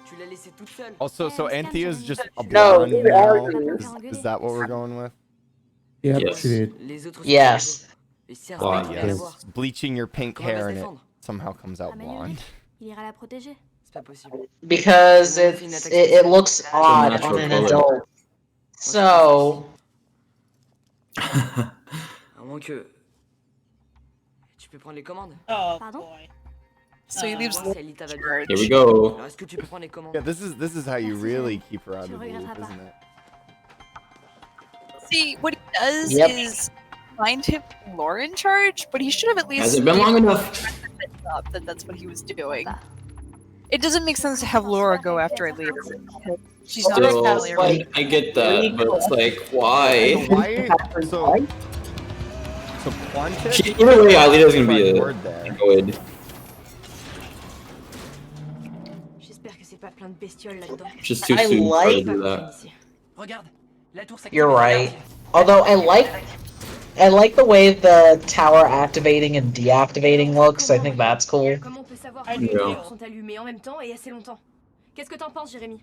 Tu l'as laissée toute seule. Also, so Anthea's just a No, blonde you now. are- Is that what we're going with? Yep, Yes. she did. Les autres sont Yes. Et si un Why, spectre yes. vient la voir, Bleaching your pink comment elle va hair se and it défendre? somehow comes out blonde. Il ira la protéger. C'est pas possible. Because C'est mon effet, une it attaque looks spéciale. odd natural on an color. adult. So À moins que... Tu peux prendre les commandes. Oh, Pardon? boy. So he leaves Voir si Alita va bien. charge. Here we go. Alors, est-ce que tu peux prendre les commandes? Yeah, this is how you Merci, really Jérémy. keep her out Tu of the regretteras loop, pas. isn't it? See, what he does Yep. is find him lore in charge, but he should have at least Has it been long enough? up that that's what he was doing. It doesn't make sense to have Laura go after it later. She's not Still, familiar with I get that, but it's like, why? Why? So Quantic. Either way, Alita's gonna be Word there. good. J'espère que c'est pas plein de bestioles là-dedans. Just too I soon for her to like- do that. Regarde, la tour s'active. you're right. Although I like the way the tower activating and deactivating looks. I think that's cool. Comment on peut savoir I que les do. lumières sont allumées en même temps et assez longtemps? Qu'est-ce que t'en penses, Jérémy?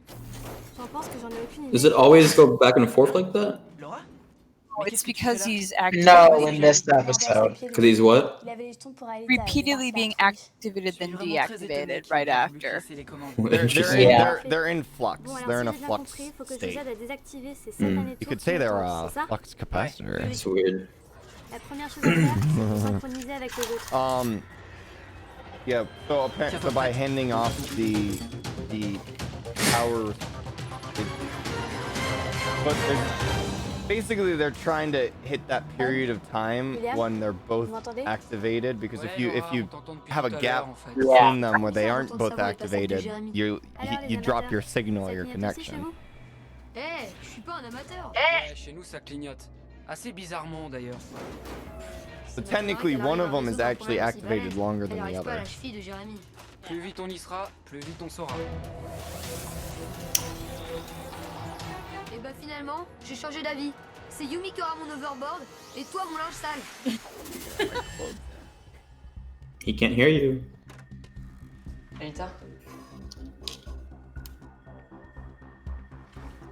J'en pense que j'en ai aucune idée. Does it always go back and forth like that? Laura? it's because he's active. No, in this episode. Cause he's what? Il avait les jetons pour aller Repeatedly being activated then deactivated right after. Interesting. They're in flux. Bon, alors They're in si a j'ai bien flux compris, faut que je state. les aide à désactiver ces Hmm. satanées You tours could qui say nous they're entourent, a c'est ça? flux capacitor. It's weird. La première chose à faire, c'est de synchroniser avec les autres. Yeah. So apparently, so by handing off the power, but basically they're trying to hit that period of time when they're both activated. Because if you have a gap between them where they aren't both activated, you drop your signal or your connection. Eh, je suis pas un amateur. Ouais, chez nous ça clignote. Assez bizarrement d'ailleurs. So technically, one of them is actually activated longer than the Elle arrive pas à other. la cheville de Jérémy. Plus vite on y sera, plus vite on saura. Et bah finalement, j'ai changé d'avis. C'est Yumi qui aura mon overboard et toi mon linge sale. He can't hear you. Alita?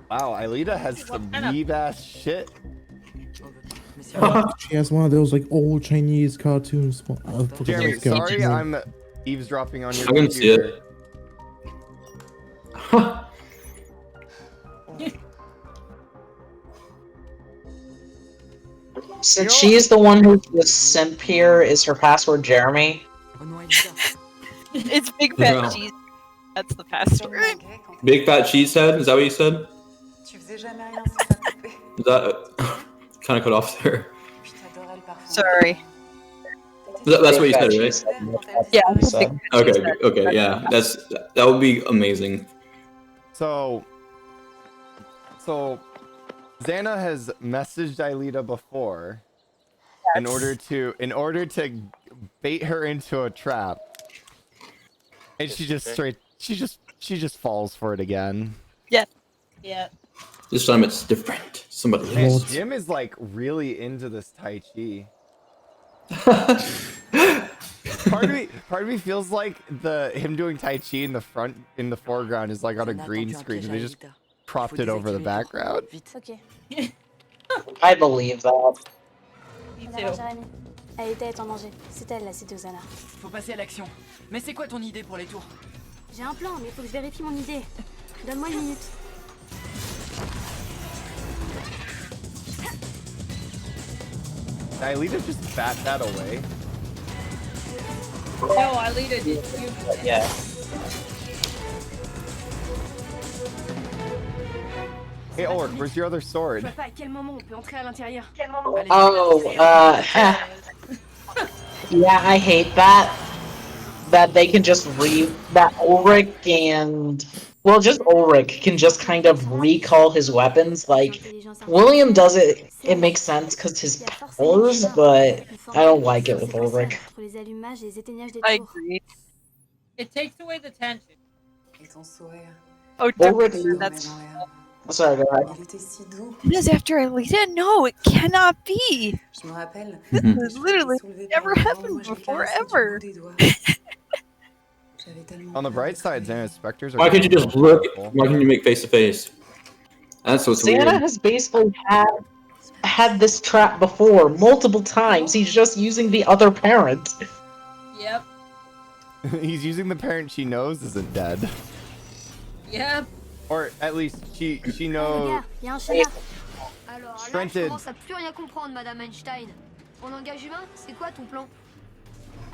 Wow, Alita has some weeb ass shit. She has one of those like old Chinese cartoons. Jeremy, sorry, I'm eavesdropping on your I can see computer. it. Since she's the one who's the simp here, is her password Jeremy? It's Big Fat Yeah. Cheese. That's the password. Big fat cheese head? Is that what you said? Tu faisais jamais rien sans ta poupée. Is that kind of cut off there? Puis t'adorais le parfum. Sorry. That's what you said, right? Yeah. Okay, yeah. That would be amazing. So Xana has messaged Aelita before in order to bait her into a trap, and she just falls for it again. Yeah. Yeah. This time it's different. Somebody Man, else. Jim is like really into this Tai Chi. part of me feels like him doing Tai Chi in the foreground is like on a green screen. They just cropped it over the background. Ok. I believe that. Me On avance, too. Jérémy. Aïda est en danger. C'est elle la cité aux Xana. Faut passer à l'action. Mais c'est quoi ton idée pour les tours? J'ai un plan, mais faut que je vérifie mon idée. Donne-moi une minute. Aelita just bat that away. No, Alita did you. Yeah. Hey, Orc, where's your other Je sword? vois pas à quel moment on peut entrer à l'intérieur. Oh, yeah, I hate that. That they can just that Ulrich and just Ulrich can just kind of recall his weapons. Like William does it makes sense because his powers, but I don't like it with Ulrich. Entre les allumages et les éteignages des I tours. agree. It takes away the tension. Et ton sourire. Oh, Ulrich, definitely. That's Sorry, go ahead. Il était si doux. It is after Alita? No, it cannot be. Je me rappelle. This Mhm. has literally never happened before, ever. On the bright side, Xana's specters are. Why can't you just look? Why can't you make face to face? That's what's Santa weird. has basically had this trap before multiple times. He's just using the other parent. Yep. He's using the parent she knows isn't dead. Yep. Or at least she Les knows. gars, y a un schéma. Alors là, je Shrented. commence à plus rien comprendre, Madame Einstein. En langage humain, c'est quoi ton plan?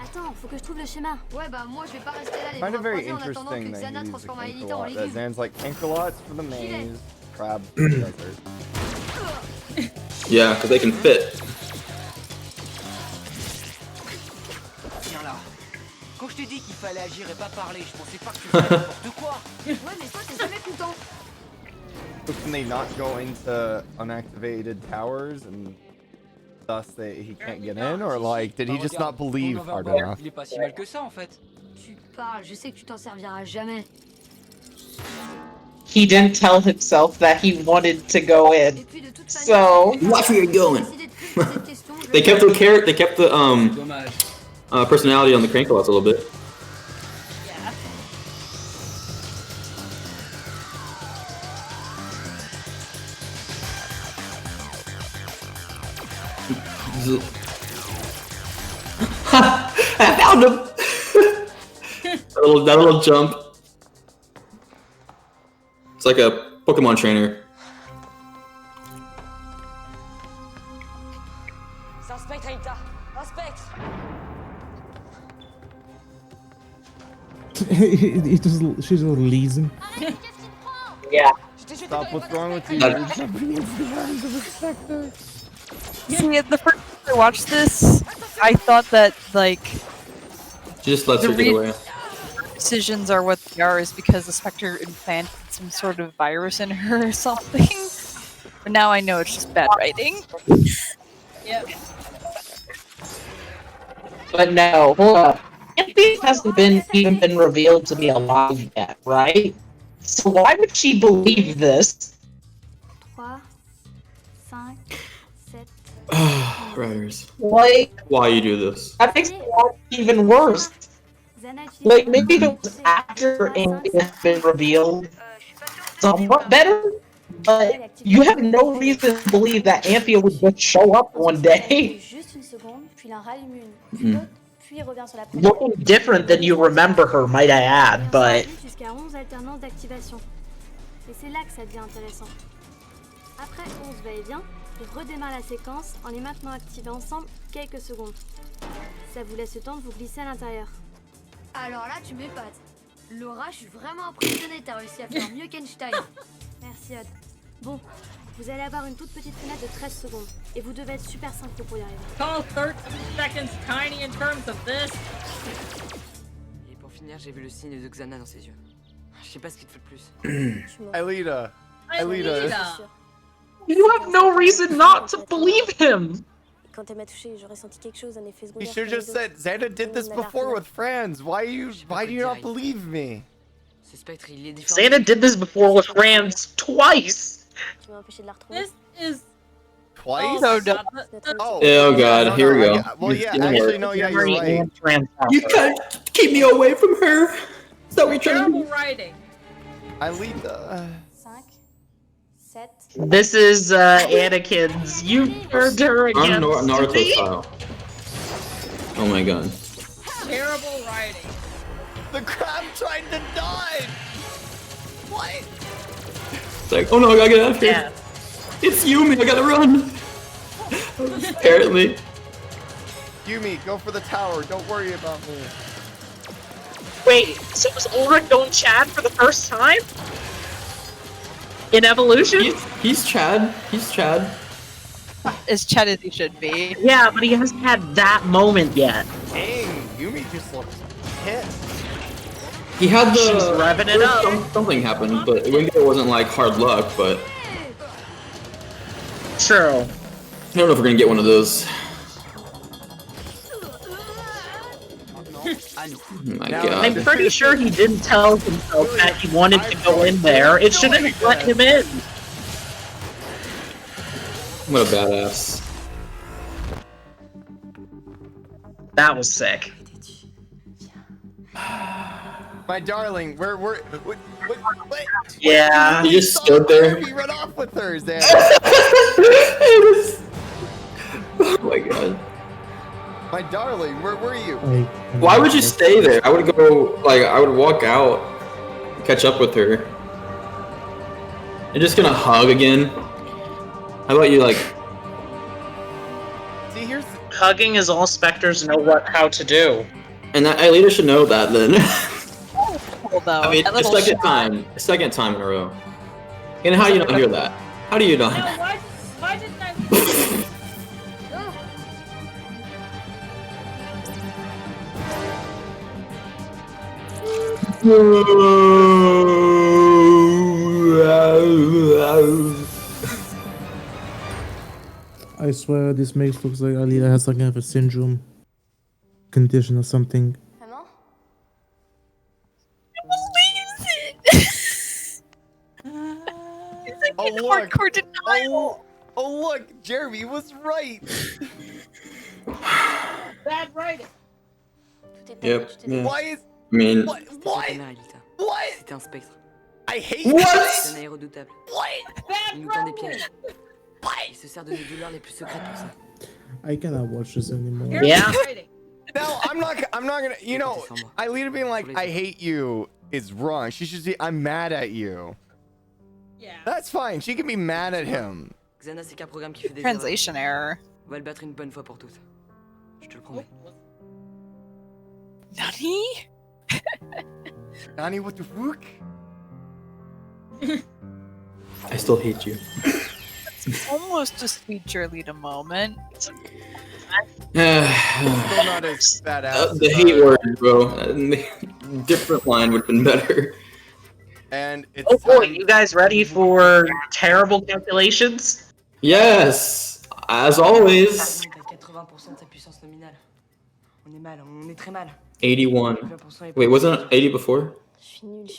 Attends, faut que je trouve le schéma. Ouais, bah moi je vais pas rester là les I find bras it very croisés en attendant interesting que that Xana he uses transforme a Aelita en Cankerlot. That légume. Zan's like Cankerlots for the maze, crabs for the desert. Yeah, because they can fit. Viens là. Quand je t'ai dit qu'il fallait agir et pas parler, je pensais pas que tu faisais n'importe quoi. Ouais, mais toi t'es jamais content. So can they not go into unactivated towers and thus he can't get in, or like did he Bah, just regarde, not believe ton hard overboard, enough? Il est pas si mal que ça en fait. Tu parles, je sais que tu t'en serviras jamais. He didn't tell himself that he wanted to go in. So Watch where you're going. They kept the character. They kept the personality on the Crankalots a little bit. I found him. that little jump. It's like a Pokemon trainer. C'est un spectre, Aelita. Un spectre. She's releasing. Yeah. Stop, what's wrong with you? That- See, the first time I watched this, I thought that, like, She just lets the her get away. decisions are what they are is because the Spectre implanted some sort of virus in her or something. But now I know it's just bad writing. Yep. But no, hold up. Anthony hasn't even been revealed to be alive yet, right? So why would she believe this? 3, 5, 7. Writers. Like, Why you do this? that makes it even worse. Like, maybe if it was after Anthony has been revealed, somewhat better. But you have no reason to believe that Anthea would just show up one day. Juste une seconde, puis il en rallume une. Mhm. Puis il revient sur la première. Looking different than you remember her, might I add, but... Jusqu'à 11 alternances d'activation. Et c'est là que ça devient intéressant. Après 11 va-et-vient, il redémarre la séquence en les maintenant activés ensemble quelques secondes. Ça vous laisse le temps de vous glisser à l'intérieur. Alors là, tu m'épates. Laura, je suis vraiment impressionnée, t'as réussi à faire mieux qu'Einstein. Merci, Odd. Bon, vous allez avoir une toute petite fenêtre de 13 secondes. Et vous devez être super synchro pour y arriver. Call 13 seconds tiny in terms of this. Et pour finir, j'ai vu le signe de Xana dans ses yeux. Je sais pas ce qu'il te fait de plus. Aelita. You have no reason not to believe him! Quand elle m'a touché, j'aurais senti quelque chose, un effet You secondaire. should have just said Xana did this before with friends. Why do you not believe me? Ce spectre, il est différent. Santa did this before with Rams twice! Tu m'as empêché de la retrouver. This is Twice? Oh, God. Oh god, here we go. Well, yeah, It's actually, work. no, yeah, you're right. You can't keep me away from her. Is that what you're trying to terrible do? writing. Aelita. 5, 7. This is Anakin's. You turned her On against Naruto me. style. Oh my god. Terrible writing. The crab tried to dodge. What? It's like, oh no, I gotta get out of here. Yeah. It's Yumi, I gotta run. Apparently. Yumi, go for the tower. Don't worry about me. Wait, so was Ulrich going Chad for the first time? In Evolution? He's Chad. He's Chad. As Chad as he should be. Yeah, but he hasn't had that moment yet. Dang, Yumi just looks pissed. He had the She's revving it up. Something happened, but it wasn't like hard luck, but True. I don't know if we're gonna get one of those. Oh my god. I'm pretty sure he didn't tell himself that he wanted to go in there. It shouldn't have let him in. What a badass. That was sick. My darling, what? Yeah. You just stood there. He run off with her, Zan. Oh my god. My darling, where were you? Why would you stay there? I would go, like, I would walk out, catch up with her. You're just gonna hug again? How about you, like... See, here's... Hugging is all specters know how to do. And Aelita should know that, then. Although, I mean, that the little second time in a row. And how do you not hear that? How do you not? No, why didn't I? I swear this makes looks like Alita has some kind of a syndrome condition or something. Maman? Oh look! Oh look! Jeremy was right. Bad writing. Yep. Yeah. Why is? I mean... What? C'était un spectre. I hate What? C'est un aéro redoutable. Il nous tend des pièges. Il se sert de nos douleurs les plus secrètes pour ça. I cannot watch this anymore. Yeah. No, I'm not gonna. You know, Aelita being like, "I hate you" is wrong. She should say, "I'm mad at you." Yeah. That's fine. She can be mad at him. Xana, c'est qu'un programme qui fait des Translation error. On va le battre une bonne fois pour toutes. Je te le promets. Nani? Nani, what the fuck? I still hate you. Almost a sweet Jerlita moment. Still not as badass. The hate word, bro. Different line would have been better. And it's Oh boy, you guys ready for terrible calculations? Yes, as always. T'as 80% de sa puissance nominale. On est mal, on est très mal. 81. Wait, wasn't it 80 before?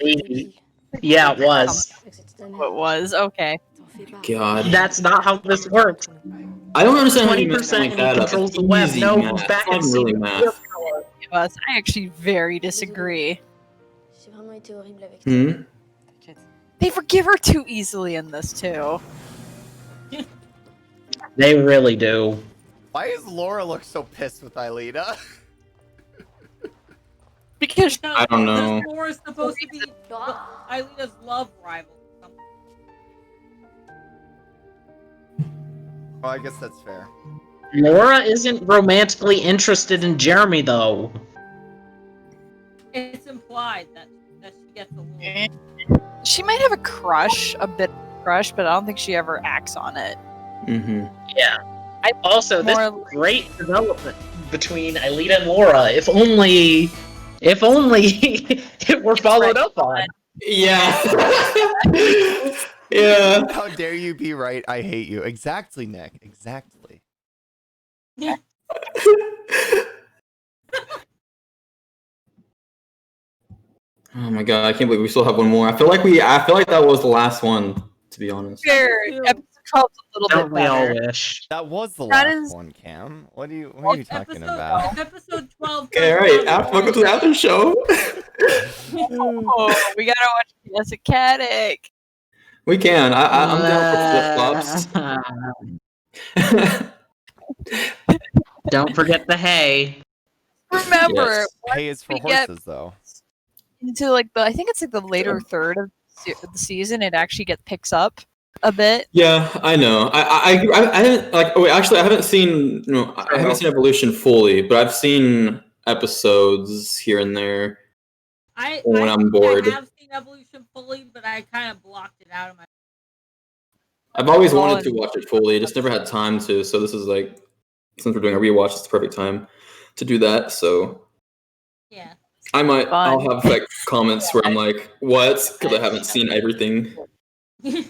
80. Yeah, it was. It was, okay. God. That's not how this works. I don't understand how you make 20% something like that up. controls It's the web. easy No, math. back It's and not really see- math. It was. I actually very disagree. J'ai vraiment été horrible avec Hmm? They forgive her too easily in this too. They really do. Why does Laura look so pissed with Aelita? Because I don't know. Laura's supposed to be Aelita's love rival. Well, I guess that's fair. Laura isn't romantically interested in Jeremy, though. It's implied that she gets a little. She might have a crush, a bit of crush, but I don't think she ever acts on it. Mm-hmm. Yeah. Also, this More- great development between Aelita and Laura. If only it were followed up on. Yeah. Yeah. How dare you be right? I hate you. Exactly, Nick. Exactly. Yeah. Oh my god, I can't believe we still have one more. I feel like that was the last one, to be honest. Fair. Episode 12's a little Don't bit we all better. wish? That was the That last is- one, Cam. What are you talking about? Episode 12. Okay, alright, welcome to the after show. Oh, we gotta watch Yes Academic. We can. I'm down for flip-flops. Don't forget the hay. Remember, Yes. Hey, it's for we get- horses, though. into like I think it's like the later third of the season, it actually picks up a bit. Yeah, I know. I haven't like. Oh, wait, actually, I haven't seen. No, I haven't seen Evolution fully, but I've seen episodes here and there. When I'm bored. I have seen Evolution fully, but I kind of blocked it out of my. I've always wanted to watch it fully, just never had time to. So this is like, since we're doing a rewatch, it's the perfect time to do that. So Yeah. I'll have like comments where I'm like, what? Because I haven't seen everything. I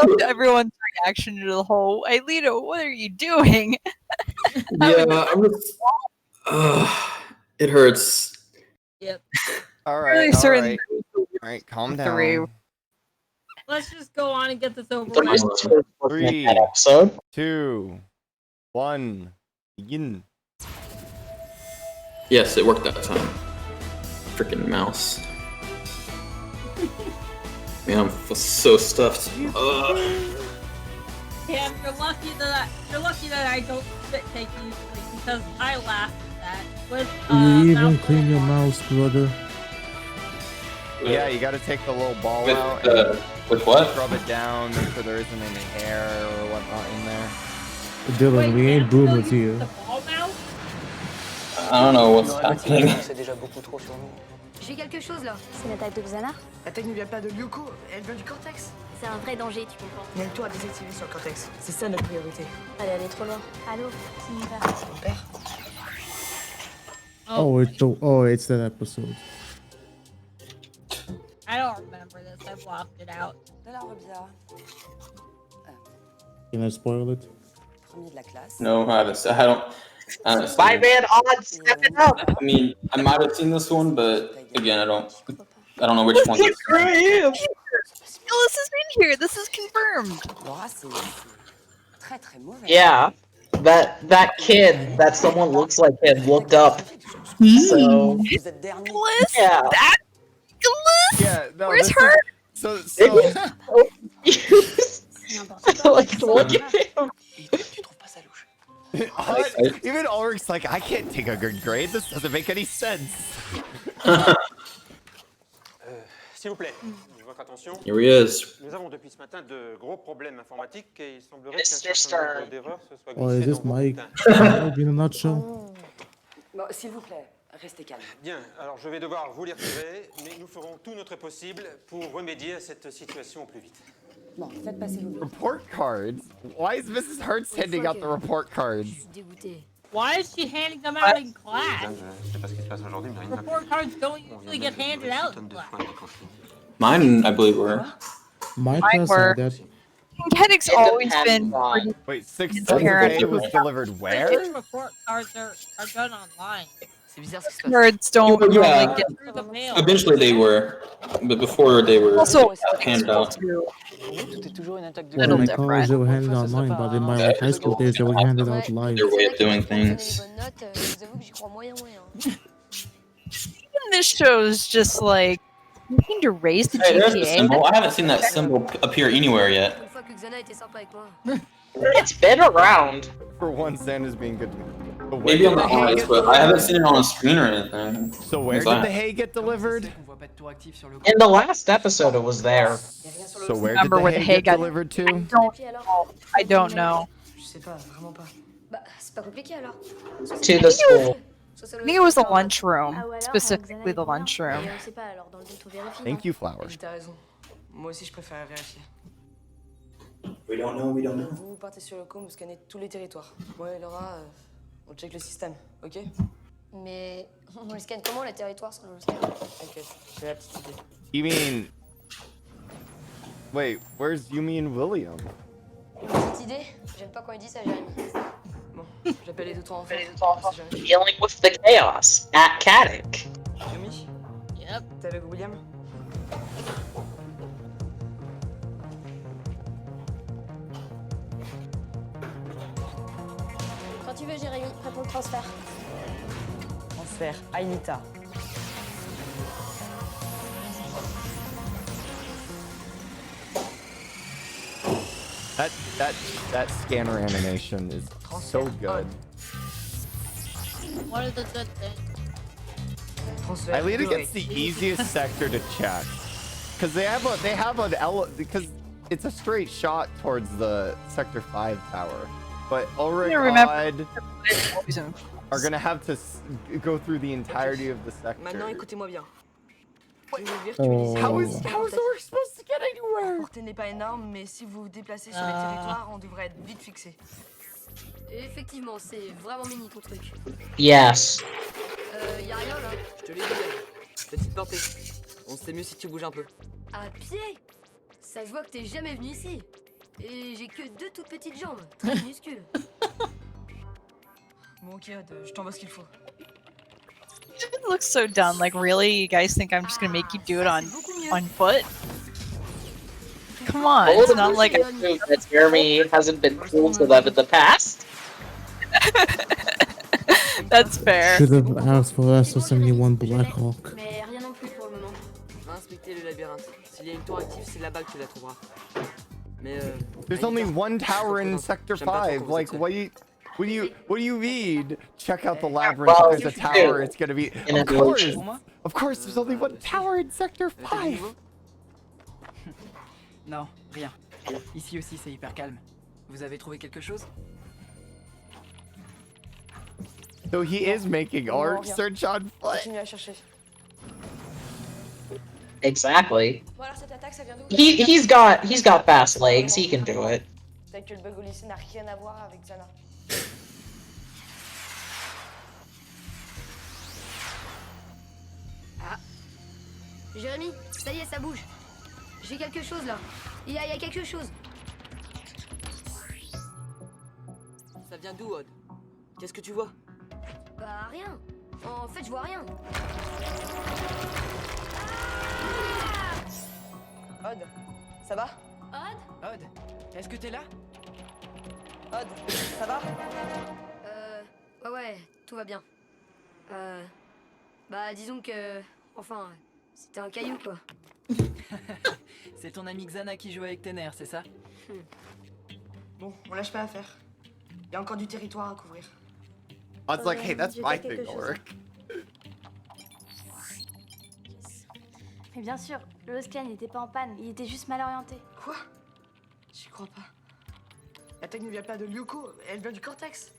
loved everyone's reaction to the whole Aelita, what are you doing? Yeah, I'm just. It hurts. Yep. All Really right, all certain right. All right, calm down. three. Let's just go on and get this over with. 3, episode. 2, 1, begin. Yes, it worked that time. Freaking mouse. Man, I'm so stuffed. Ugh. Cam, you're lucky that I don't spit take usually because I laughed at that. With You even clean your mouse, brother. Yeah, you gotta take the little ball With, out with what? Rub it down, make sure there isn't any hair or whatnot in there. Dylan, we ain't boomers here. I don't know what's happening. C'est déjà beaucoup trop sur nous. J'ai quelque chose là. C'est l'attaque de Xana? L'attaque ne vient pas de Lyoko, elle vient du cortex. C'est un vrai danger, tu comprends. Mets-toi à désactiver sur le cortex. C'est ça notre priorité. Allez, aller trop loin. Allô, c'est mon père. C'est mon père. It's that episode. I don't remember this. I blocked it out. De la Robia. Can I spoil it? Premier de la classe. No, I don't. My man on, step it up. I mean, I might have seen this one, but again, I don't know which one. Phyllis has been here. This is confirmed. Laura, c'est très très mauvais. Yeah, that kid that someone looks like him looked up. So Phyllis? yeah. That Phyllis? Yeah, no, Where's this her? is- Like, look at him. Even Ulrich's like, I can't take a good grade. This doesn't make any sense. S'il vous plaît, votre attention. Here he is. Nous avons depuis ce matin de gros problèmes informatiques et il semblerait qu'un Mr. certain nombre Stern. d'erreurs se soient Oh, is glissées this dans vos Mike? bulletins. In a nutshell. Bon, s'il vous plaît, restez calme. Bien, alors je vais devoir vous les retirer, mais nous ferons tout notre possible pour remédier à cette situation au plus vite. Bon, faites passer vos bulletins. Report cards? Why is Mrs. Hertz handing out the report cards? Dégoûté. Why is she handing them out in class? Je sais pas ce qui se passe aujourd'hui, mais rien de Report cards don't usually get handed out in class. Mine, I believe, were. My Mine class were- had that. Kinetics It always depends been on- pretty Wait, 6 transparent. it was delivered where? Report cards are done online. C'est bizarre ce qui se passe. Words don't Yeah. normally get Through the mail. Eventually they were, but before they were also handed out. too. Tout est toujours une attaque de Well, in Little my different. college, they were handed online, but in my like, high school days, they were handed out live. Their way of doing things. Les bonnes notes, je vous avoue que j'y crois moyen. Even this show's just like you need to raise the Hey, there's the GPA. symbol. I haven't seen that symbol appear anywhere yet. Une fois que Xana était sympa avec moi. It's been around. For one, Santa's being good to me. But where Maybe did on the the hay eyes, get but I haven't delivered? seen it on a screen or anything. So where did the hay get delivered? On voit pas de tour actif sur le In the last episode, it was there. So where did Remember the where the hay hay get got- delivered to? I don't know. Je sais pas, vraiment pas. Bah, c'est pas compliqué alors. To the school. I think it was the lunchroom, specifically the lunchroom. On sait pas alors, dans le doute, on vérifie. Thank you, Flowers. T'as raison. Moi aussi, je préfère vérifier. We don't know, we don't know. Vous partez sur le com, vous scannez tous les territoires. Moi et Laura, on check le système, ok? Mais on le scanne comment les territoires sans le scanner? T'inquiète, j'ai la petite idée. You mean... Wait, where's Yumi and William? Petite idée? J'aime pas quand il dit ça, Jérémy. Bon, j'appelle les autres enfants. On sait jamais. Dealing with the chaos at Caddick. Yumi, Yep. t'es avec William? Quand tu veux, Jérémy, réponds le transfert. Transfert, Ainita. That scanner animation is so good. What is the good thing? Transfert. Aelita Doré. gets the easiest sector to check. Because because it's a straight shot towards the Sector 5 tower. But Ulrich Yeah, remember- Odd are gonna have to go through the entirety of the Maintenant, sector. écoutez-moi bien. Je vais Oh. virtualiser. How is Ulrich supposed to get anywhere? La portée n'est pas énorme, mais si vous vous déplacez sur les territoires, on devrait être vite fixé. Effectivement, c'est vraiment mini ton truc. Yes. Y a rien là. Je te l'ai dit, petite portée. On sait mieux si tu bouges un peu. À pied? Ça se voit que t'es jamais venu ici. Et j'ai que 2 toutes petites jambes, très minuscules. Bon, ok, je t'envoie ce qu'il faut. It looks so dumb. Like, really? You guys think I'm just gonna make you do it on foot? Come on, Well, it's not like that Jeremy hasn't been cool to them in the past. That's fair. Should have asked for us to 71 Blackhawk. Mais rien non plus pour le moment. Va inspecter le labyrinthe. S'il y a une tour active, c'est là-bas que tu la trouveras. Mais There's only one tower in Sector 5. Like, what do you mean? Check out the labyrinth. Well, There's a tower. It's gonna be. In Of course. Evolution. Of course, there's only one tower in Sector 5. Non, rien. Ici aussi, c'est hyper calme. Vous avez trouvé quelque chose? So he is making art. rien. Search on foot. Continue à chercher. Exactly. Bon alors cette attaque ça vient d'où? He's got fast legs. He can do it. Peut-être que le bug au lycée n'a rien à voir avec Xana. Ah. Jérémy, ça y est, ça bouge. J'ai quelque chose là. Il y a quelque chose. Ça vient d'où, Odd? Qu'est-ce que tu vois? Bah rien. En fait, je vois rien. Odd, ça va? Odd? Odd, est-ce que t'es là? Odd, ça va? Ouais, tout va bien. Bah disons que... Enfin, c'était un caillou quoi. C'est ton ami Xana qui joue avec tes nerfs, c'est ça? Bon, on lâche pas à faire. Il y a encore du territoire à couvrir. I was like, hey, that's j'ai my fait thing quelque to chose. work. Mais bien sûr, le scan n'était pas en panne, il était juste mal orienté. Quoi? J'y crois pas. L'attaque ne vient pas de Lyoko, elle vient du cortex.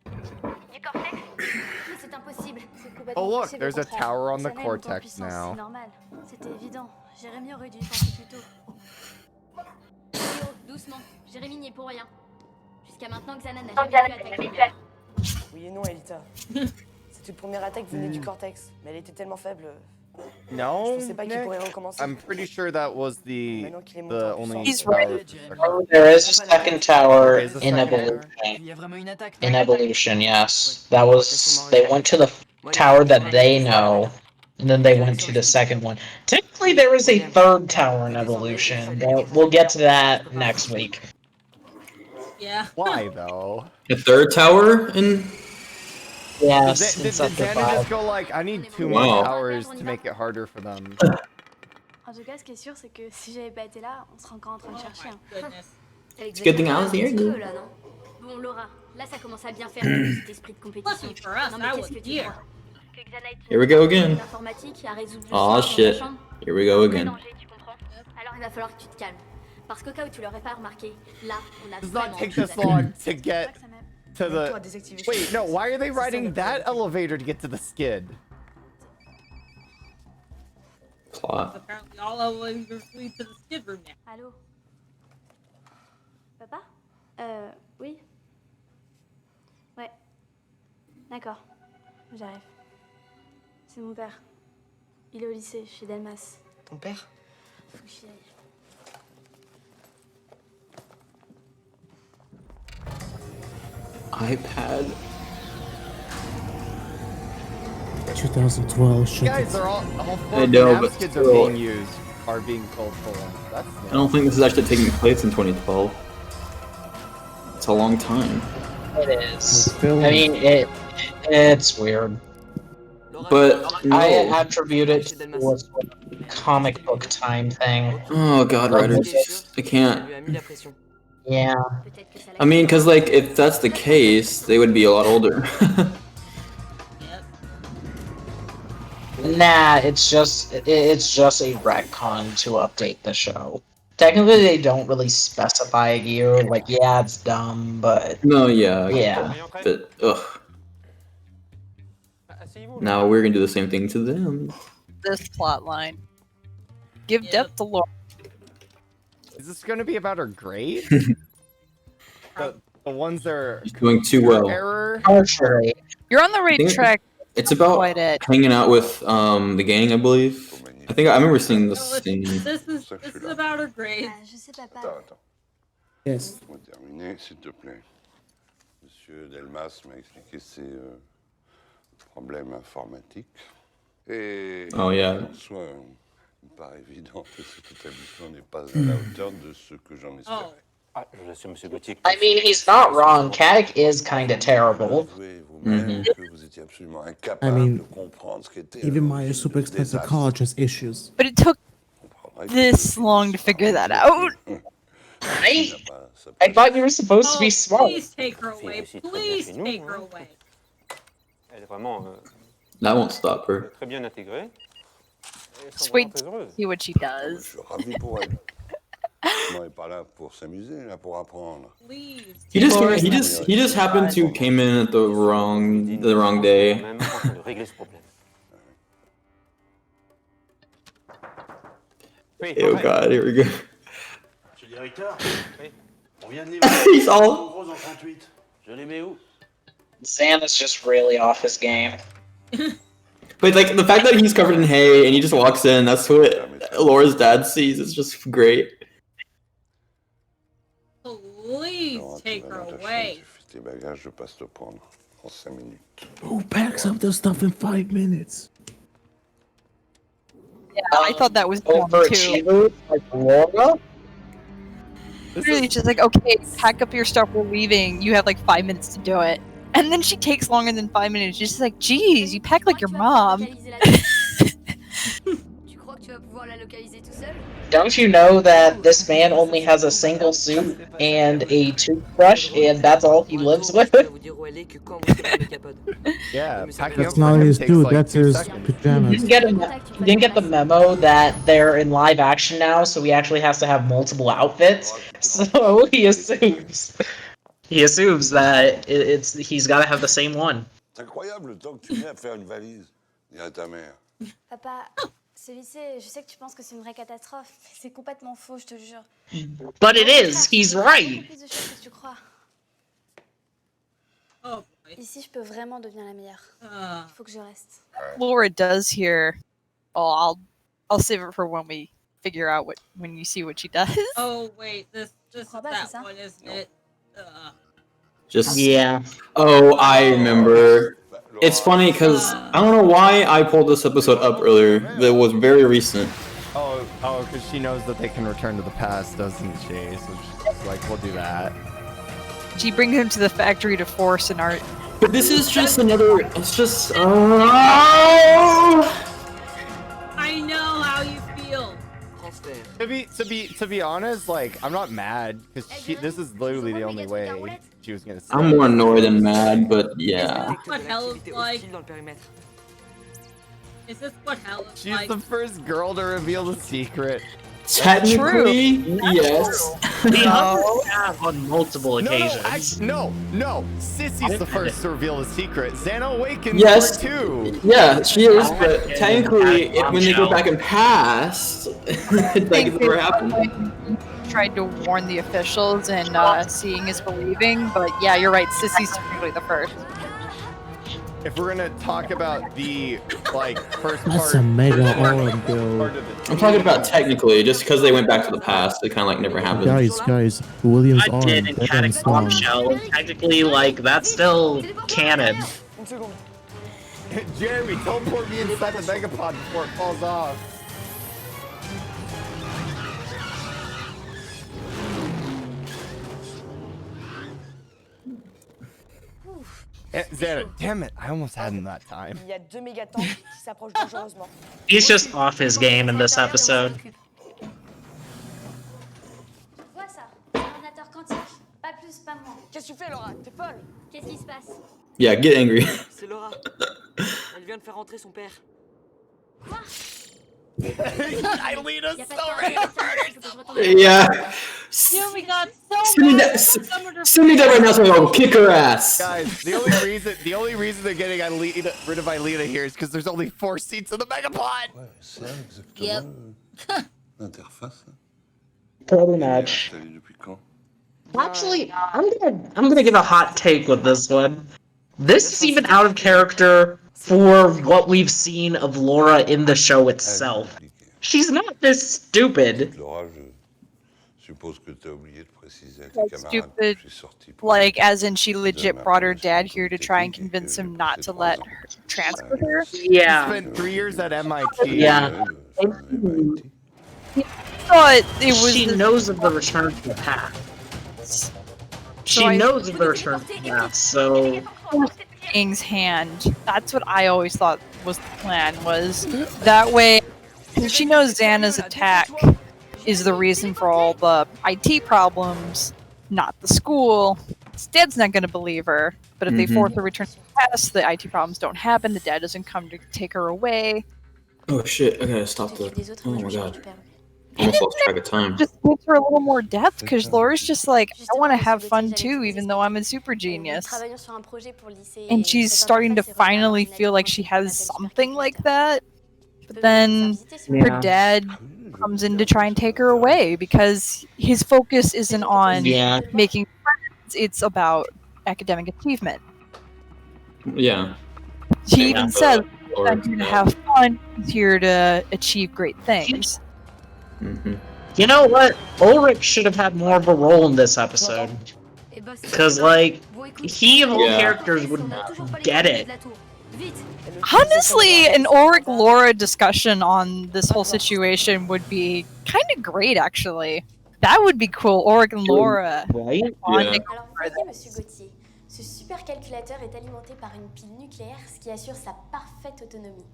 Du cortex? Mais c'est impossible. Oh look, there's a tower on the cortex now. C'est normal. C'était évident. Jérémy aurait dû y penser plus tôt. Oh, doucement. Jérémy n'y est pour rien. Jusqu'à maintenant, Xana n'a jamais pu attaquer. Oui et non, Elita. Cette première attaque venait du cortex, mais elle était tellement faible. No, Je pensais pas qu'il Nick? pourrait recommencer. I'm pretty sure that was the only He's tower right. for There is a second tower There is a in second Evolution. Il y a vraiment une attaque. In Evolution, yes. That was they went to the tower that they know, and then they went to the second one. Technically, there is a third tower in Evolution, but we'll get to that next week. Yeah. Why though? A third tower in. Yes, Did in Sector Xana just 5. go like, I need two Wow. more towers to make it harder for them? En tout cas, ce qui est sûr, c'est que si j'avais pas été là, on serait encore en train de chercher. It's a good thing I was here. Peu, là, non? Bon, Laura, là ça commence à bien faire cet esprit de compétition. Lucky for us, Non, I mais was qu'est-ce que tu here. crois? Que Xana ait Here we go again. l'informatique à résoudre le Aw soir dans shit. ta chambre? Here we go again. Danger, tu comprends? Alors il va falloir que tu te calmes. Parce qu'au cas où tu l'aurais pas remarqué, là, on a Does vraiment not take chose this à faire. long to get to the. Wait, no. Why are they riding that elevator to get to the skid? Plot. Apparently all elevators lead to the skid room now. Allô? Papa? Oui? Ouais. D'accord. J'arrive. C'est mon père. Il est au lycée, chez Delmas. Ton père? Faut que j'y aille. iPad. 2012 shit. Guys, they're all four I know, nav but skids are still. being used. Are being pulled for one. That's. I don't think this is actually taking place in 2012. It's a long time. It is. I mean, it's weird. But no. I attribute it to a sort of comic book time thing. Oh god, writers. I can't. Yeah. I mean, cause like if that's the case, they would be a lot older. Nah, it's just a retcon to update the show. Technically, they don't really specify a year. Like, yeah, it's dumb, but No, yeah. yeah. But ugh. Now we're gonna do the same thing to them. This plot line. Give depth to lore. Is this going to be about her grade? the ones that are Doing too well. error. Archery. You're on the right think track. It's about Quite it. hanging out with the gang, I believe. I think I remember seeing this scene. This is about her grades. Je sais, papa. Attends. Yes. Laisse-moi terminer, s'il te plaît. Monsieur Delmas m'a expliqué ses problèmes informatiques. Et Oh, yeah. soit Il me paraît évident que cet établissement n'est pas à la hauteur de ce que j'en espérais. Ah, je l'assure, monsieur Gauthier. I mean, he's not wrong. Caddick is kind of terrible. Avouez vous-même que vous étiez absolument I incapable mean, de comprendre ce qu'était even un my origine super de expensive désastre. college has issues. But it took this long to figure that out. I thought you were supposed to be smart. Please take her away. Please take her away. Elle est vraiment That won't stop her. très bien intégrée. Just wait to see what she Je does. suis ravi pour elle. Moi, n'est pas là pour s'amuser, là pour apprendre. He just happened to came in at the wrong day. Même en train de régler ce problème. Oh god, here we go. Monsieur le directeur, on vient de He's livrer all- en gros en 38. Je les mets où? Xana's just really off his game. But like the fact that he's covered in hay and he just walks in, that's what Laura's dad sees. It's just great. Please take her away. Tes bagages, je passe te prendre en 5 minutes. Who packs up their stuff in 5 minutes? Yeah, I thought that was dumb too. Overachiever like Laura? Really, she's like, okay, pack up your stuff, we're leaving. You have like 5 minutes to do it. And then she takes longer than 5 minutes. She's just like, geez, you pack like your mom. Tu crois que tu vas pouvoir la localiser tout seul? Don't you know that this man only has a single suit and a toothbrush, and that's all he lives with? Yeah, packing That's up not for him his takes dude, like that's 2 his seconds. You pajamas. didn't get the memo that they're in live action now, so he actually has to have multiple outfits. So he assumes that he's got to have the same one. C'est incroyable le temps que tu mets à faire une valise, dirait ta mère. Papa, ce lycée, je sais que tu penses que c'est une vraie catastrophe, mais c'est complètement faux, je te jure. But it is. He's right. Plus de choses que tu crois. Oh, Ici, je peux vraiment devenir la meilleure. Il faut que je reste. Laura does here. Oh, I'll save it for when we figure out when you see what she does. Oh wait, this is c'est that ça? one, isn't it? Just yeah. Oh, I remember. It's funny because I don't know why I pulled this episode up earlier. That was very recent. Oh, because she knows that they can return to the past, doesn't she? So she's like, we'll do that. She brings him to the factory to force an art. But this is just another. It's just. I know how you feel. To be honest, like I'm not mad because this is literally the only way she was gonna. I'm more annoyed than mad, but yeah. What hell is like? Is this what hell is She's like? the first girl to reveal the secret. Technically, yes. The others have on multiple No, occasions. no, Sissy's the first to reveal the secret. Xana awakens Yes. too. Yeah, she is, but technically, when they go back in past, like it never happened. Tried to warn the officials, and seeing is believing. But yeah, you're right. Sissy's technically the first. If we're gonna talk about the like first That's part, a mega arm, girl. I'm talking about technically, just because they went back to the past, it kind of like never happened. Guys, William's I arm, did in that Caddick damn song. Bombshell. Technically, like, that's still canon. Jeremy, teleport me inside the megapod before it falls off. Xana, damn it, I almost had him that time. Il y a 2 mégatanks qui s'approchent dangereusement. He's just off his game in this episode. Vois ça, c'est un ordinateur quantique. Pas plus, pas moins. Qu'est-ce que tu fais, Laura? T'es folle? Qu'est-ce qui se passe? Yeah, get angry. C'est Laura. Elle vient de faire rentrer son père. Quoi? Eileena's so ready to Yeah. Yeah, we got so Send me much. that, send me that right now so I'll kick her ass. Guys, the only reason they're getting rid of Eilena here is because there's only 4 seats in the megapod. Ouais, c'est exactement l'interface. Pretty much. Installée depuis quand? Actually, I'm gonna give a hot take with this one. This is even out of character for what we've seen of Laura in the show itself. She's not this stupid. Laura, je suppose que t'as oublié de préciser à tes camarades Stupid, que je suis sorti pour like as in she legit brought her dad here to try and convince him not to let transferred her. Yeah. Spent 3 years at MIT. Yeah. He thought it was. She knows of the return to the past. She knows of the return to the past, so King's hand. That's what I always thought was the plan. Was that way? She knows Xana's attack is the reason for all the IT problems, not the school. Dad's not going to believe her. But if they force her return to the past, the IT problems don't happen. The dad doesn't come to take her away. Oh shit! I gotta stop the. Oh my god! I almost lost track of time. Just gives her a little more depth because Laura's just like, I want to have fun too, even though I'm a super genius. And she's starting to finally feel like she has something like that. But then her dad comes in to try and take her away because his focus isn't on making friends, it's about academic achievement. Yeah. She even says, I'm here to have fun, he's here to achieve great things. you know what? Ulrich should have had more of a role in this episode. Because, like, he of all characters would get it. Honestly, an Ulrich Laura discussion on this whole situation would be kind of great, actually. That would be cool, Ulrich and Laura. Right? Bonding Alors, over voici, this. Monsieur Gauthier. Ce supercalculateur est alimenté par une pile nucléaire, ce qui assure sa parfaite autonomie.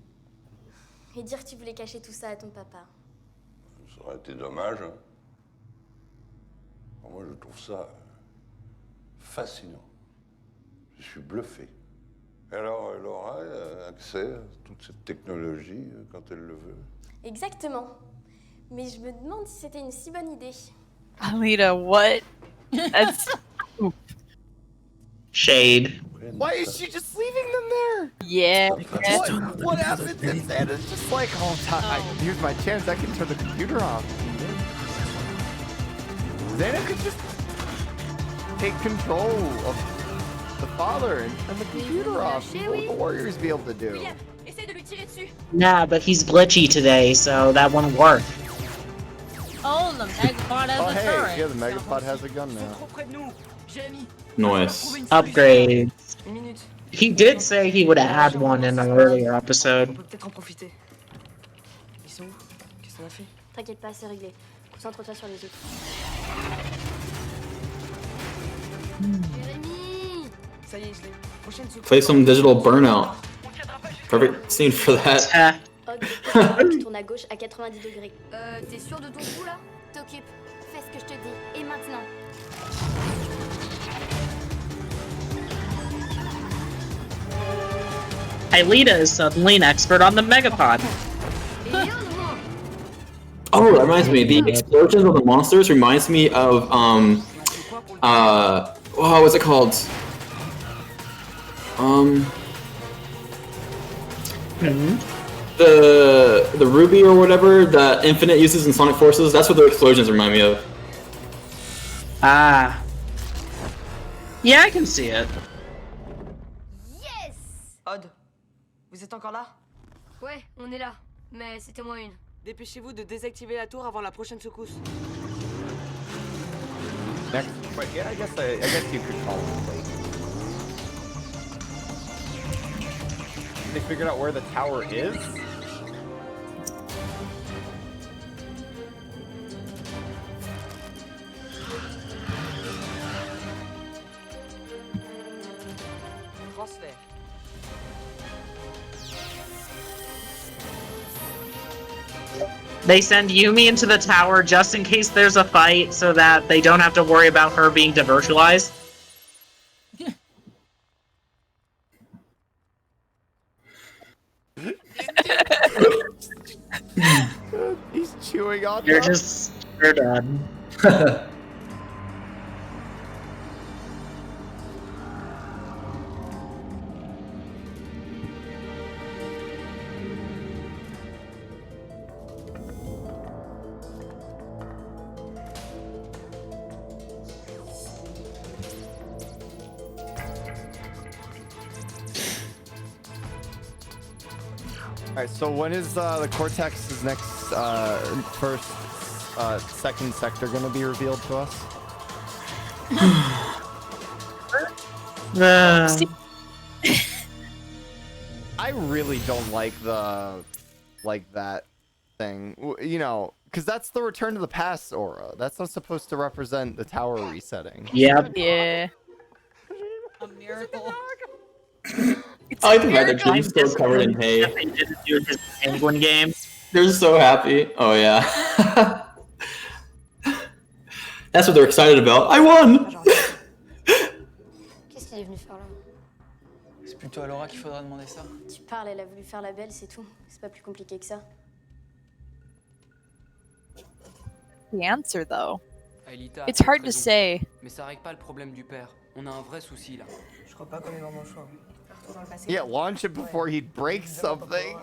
Et dire que tu voulais cacher tout ça à ton papa. Ça aurait été dommage. Hein. Moi, je trouve ça fascinant. Je suis bluffé. Et alors, elle aura accès à toute cette technologie quand elle le veut. Exactement. Mais je me demande si c'était une si bonne idée. Alita, what? That's... Shade. Why is she just leaving them there? Yeah. What happens if Xana's just like, oh, here's my chance, I can turn the computer off. Xana could just take control of the father and turn the computer off. What would the Warriors be able to do? Nah, but he's glitchy today, so that wouldn't work. Oh, the Megapod has a turret. Hey, yeah, the Megapod has a gun now. Nice. Upgrade. He did say he would have had one in an earlier episode. Peut-être en profiter. Ils sont où? Qu'est-ce qu'on a fait? T'inquiète pas, c'est réglé. Concentre-toi sur les autres. Jérémy! Ça y est, je l'ai. Prochaine soupe. Play some digital burnout. Perfect scene for that. Hog, tu tournes à gauche à 90 degrés. T'es sûr de ton coup là? T'occupes. Fais ce que je te dis. Et maintenant? Alita is suddenly an expert on the Megapod. Oh, that reminds me. The explosions of the monsters reminds me of what's it called? The ruby or whatever that Infinite uses in Sonic Forces. That's what the explosions remind me of. Ah. Yeah, I can see it. Yes! Odd, vous êtes encore là? Ouais, on est là. Mais c'était moins une. Dépêchez-vous de désactiver la tour avant la prochaine secousse. Next, but yeah, I guess you could call it late. They figured out where the tower is? Transfert. They send Yumi into the tower just in case there's a fight so that they don't have to worry about her being devirtualized. He's chewing on You're them. you're done. Alright, so when is the Cortex's next second sector gonna be revealed to us? really don't like that thing. You know, because that's the Return to the Past aura. That's not supposed to represent the tower resetting. Yep. Yeah. A miracle. I like the fact that Jim's still covered in hay. They didn't do his penguin game. They're so happy. Oh yeah. That's what they're excited about. I won! Qu'est-ce qu'il est venu faire là? C'est plutôt à Laura qu'il faudra demander ça. Tu parles, elle a voulu faire la belle, c'est tout. C'est pas plus compliqué que ça. The answer, though. Aelita, It's hard t'as to raison. say. Mais ça règle pas le problème du père. On a un vrai souci là. Je crois pas qu'on ait vraiment le choix. Retour dans le passé. Yeah, launch it before he breaks something.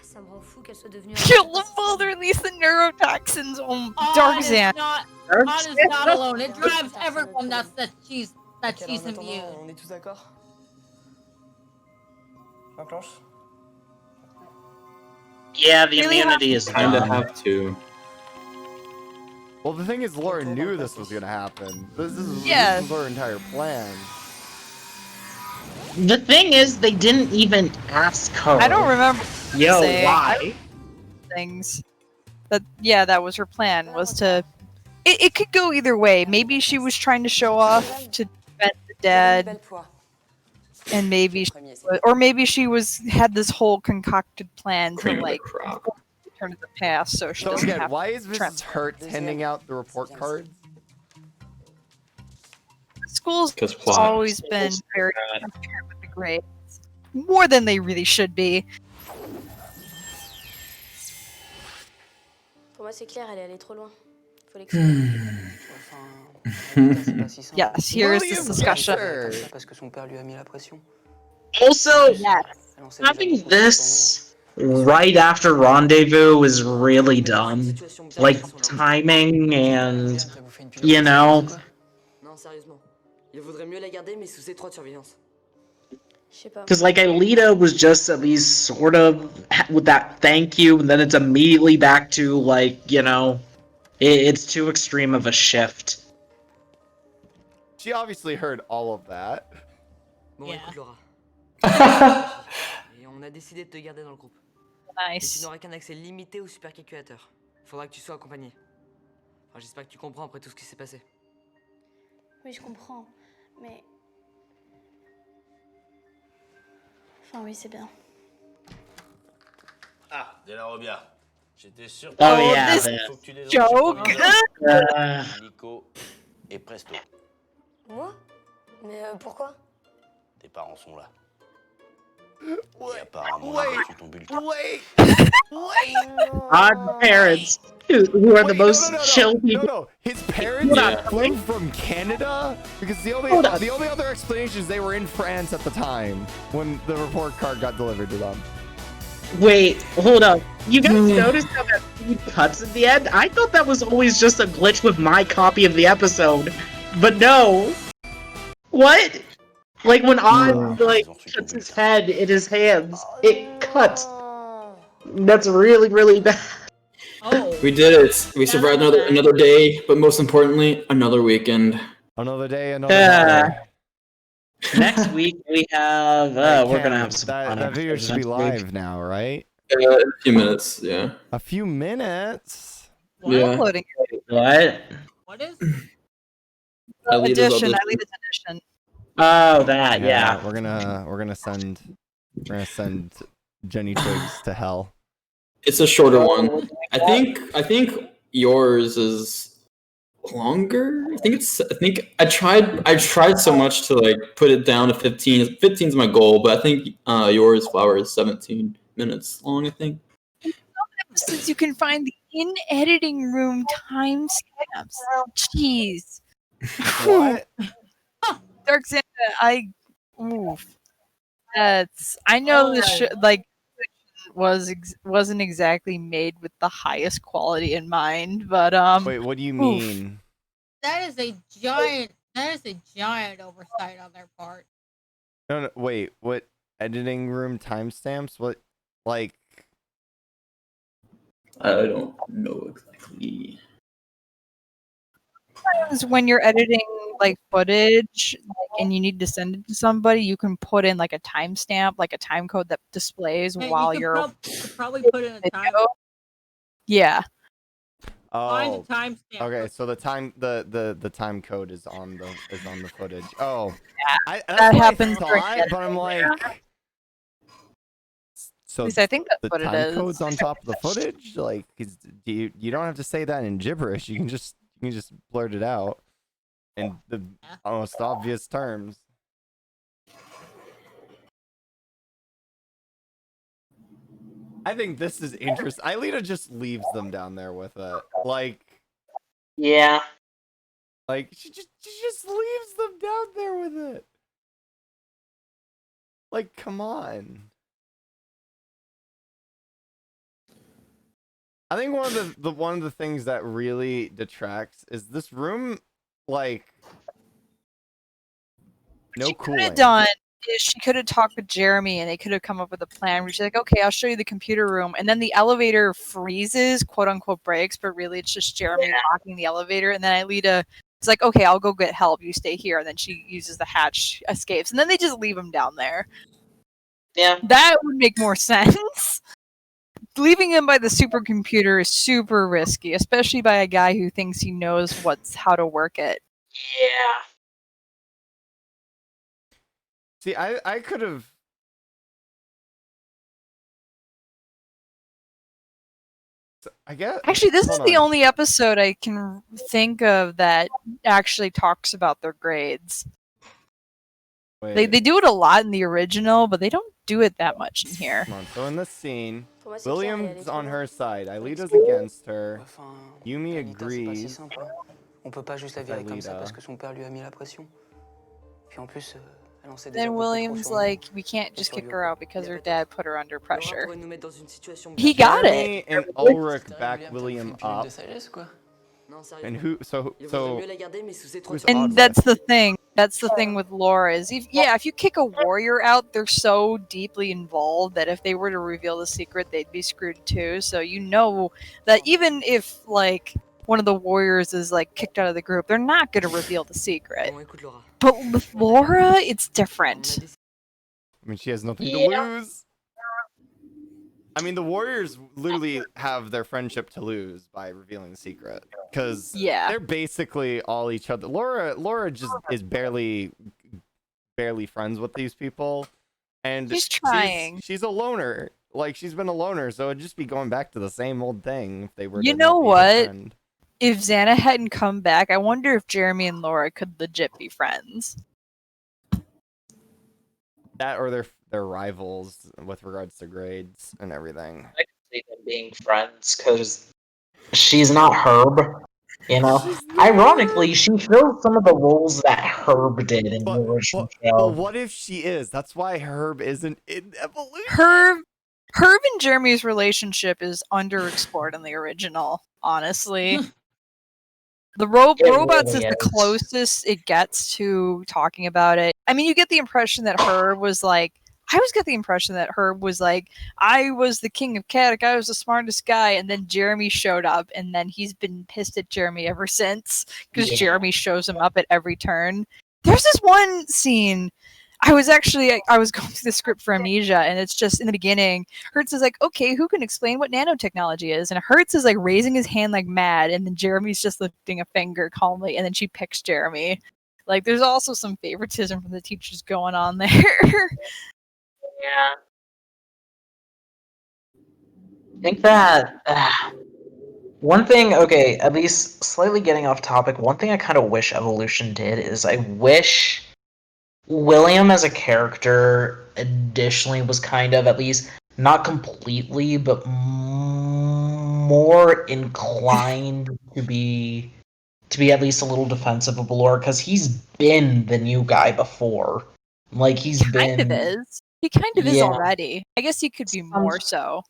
Ça me rend fou qu'elle soit devenue. Kill them both, release the neurotoxins on Darkzan. On is not alone. It drives everyone nuts that she's immune. On est tous d'accord? J'enclenche? Yeah, the immunity is Kinda done. have to. Well, the thing is, Laura knew this was gonna happen. This is her entire plan. The thing is, they didn't even ask her. I don't remember. Yo, saying. why? Things. That was her plan. Was to. It could go either way. Maybe she was trying to show off to defend the dead, and maybe, or maybe she had this whole concocted plan to like return to the past, so she So doesn't again, have why to is Mrs. transfer. Hurt handing out the report cards? Schools 'Cause have plot. always been very transparent with the grades, more than they really should be. Pour moi, c'est clair, elle est allée trop loin. Faut Yes, here is this discussion. Parce que son père lui a mis la pression. Also, having this right after Rendezvous is really dumb. Like, timing and, you know. Non, sérieusement. Il vaudrait mieux la garder, mais sous étroite surveillance. Because, like, Aelita was just at least sort of with that thank you, and then it's immediately back to, like, you know, it's too extreme of a shift. She obviously heard all of that. Bon, écoute, Laura. Et on a décidé de te garder dans le groupe. Mais Nice. tu n'auras qu'un accès limité au supercalculateur. Faudra que tu sois accompagné. Enfin, j'espère que tu comprends après tout ce qui s'est passé. Oui, je comprends, mais. Enfin, oui, c'est bien. Ah, De La Robia. J'étais sûr que Oh, yeah, il the faut que tu les joke. Lyoko et presto. Moi? Mais pourquoi? Tes parents sont là. Et apparemment, ils ont reçu ton bulletin. Odd parents who are the most chill people. No, his parents are coming from Canada because the only other explanation is they were in France at the time when the report card got delivered to them. Wait, hold up. You guys noticed how that feed cuts at the end? I thought that was always just a glitch with my copy of the episode. But no. What? Like when Odd cuts his head in his hands, it cuts. That's really, really bad. Oh. We did it. We survived another day, but most importantly, another weekend. Another day, another hour. Next week we have. We're gonna have some fun. That video should be live now, right? In a few minutes, yeah. A few minutes. Yeah. Uploading it. What? What is? Edition. Alita's edition. Oh, that. Yeah. We're gonna send Jenny Twigs to hell. It's a shorter one. I think yours is longer. I think I tried so much to like put it down to 15. 15 is my goal, but I think yours, Flower, is 17 minutes long, I think. Since you can find the in-editing room timestamps. Jeez. What? Dark Santa, I know this wasn't exactly made with the highest quality in mind, but Wait, what do you mean? That is a giant oversight on their part. No, wait, what editing room timestamps? What, like? I don't know exactly. When you're editing like footage, like and you need to send it to somebody, you can put in like a timestamp, like a time code that displays Hey, while you you're. could probably put in a time. Yeah. Find Oh, the timestamp. okay. So the time code is on the footage. Oh, Yeah, that's that what happens. I thought, but I'm like, so At least I think that's the what it time is. code's on top of the footage. Like, you don't have to say that in gibberish. You can just blurt it out in the most obvious terms. I think this is interesting. Aelita just leaves them down there with it. Like, Yeah. Like, she just leaves them down there with it. Like, come on. I think one of the things that really detracts is this room, like, no cooling. Done is she could have talked with Jeremy and they could have come up with a plan where she's like, okay, I'll show you the computer room, and then the elevator freezes, quote unquote breaks, but really it's just Jeremy locking the elevator, and then Aelita is like, okay, I'll go get help, you stay here, and then she uses the hatch, escapes, and then they just leave him down there. Yeah. That would make more sense. Leaving him by the supercomputer is super risky, especially by a guy who thinks he knows how to work it. Yeah. See, I could have. I guess. Actually, this is hold the on. only episode I can think of that actually talks about their grades. They do it a lot in the original, but they don't do it that much in here. Come on. So in this scene, William's on her side. Aelita's against her. Yumi agrees. On peut pas juste la virer comme ça parce que son père lui a mis la pression. Puis en plus, elle en sait déjà Then beaucoup trop William's sur moi. like, we can't just kick her out because her dad put her under pressure. He got Jeremy it. and Ulrich back William up. And who's And Audrey? that's the thing. That's the thing with Laura is, if you kick a warrior out, they're so deeply involved that if they were to reveal the secret, they'd be screwed too. So you know that even if like one of the warriors is like kicked out of the group, they're not going to reveal the secret. But with Laura, it's different. I mean, she has nothing to lose. I mean, the Warriors literally have their friendship to lose by revealing the secret, because they're basically all each other. Laura just is barely friends with these people, and she's trying. She's a loner. Like, she's been a loner, so it'd just be going back to the same old thing if they were. You to know not be her what? friend. If Xana hadn't come back, I wonder if Jeremy and Laura could legit be friends. That or they're rivals with regards to grades and everything. I could see them being friends because she's not Herb. You know, ironically, she filled some of the roles that Herb did in the original show. But what if she is? That's why Herb isn't in Evolution. Herb and Jeremy's relationship is underexplored in the original, honestly. The robots is the closest it gets to talking about it. I mean, you get the impression that Herb was like, I always get the impression that Herb was like, I was the king of Caddock, I was the smartest guy, and then Jeremy showed up, and then he's been pissed at Jeremy ever since, because Jeremy shows him up at every turn. There's this one scene, I was going through the script for Amnesia, and it's just in the beginning, Hertz is like, okay, who can explain what nanotechnology is? And Hertz is like raising his hand like mad, and then Jeremy's just lifting a finger calmly, and then she picks Jeremy. Like, there's also some favoritism from the teachers going on there. Yeah. I think that one thing, okay, at least slightly getting off topic, one thing I kind of wish Evolution did is I wish William as a character additionally was kind of, at least, not completely, but more inclined to be at least a little defensive of Laura, because he's been the new guy before. Like, he's Kind of is. He kind of is already. I guess he could be more so.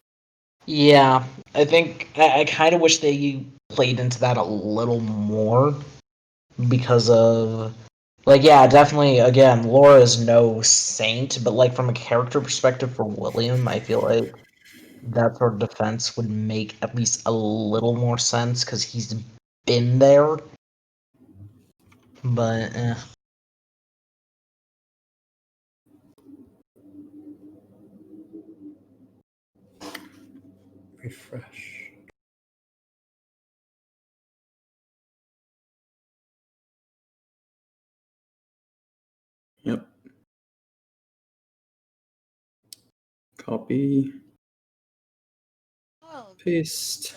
Yeah, I think I kind of wish they played into that a little more, because of, like, yeah, definitely, again, Laura is no saint, but, like, from a character perspective for William, I feel like that sort of defense would make at least a little more sense, because he's been there. But, Refresh. Yep. Copy. Paste.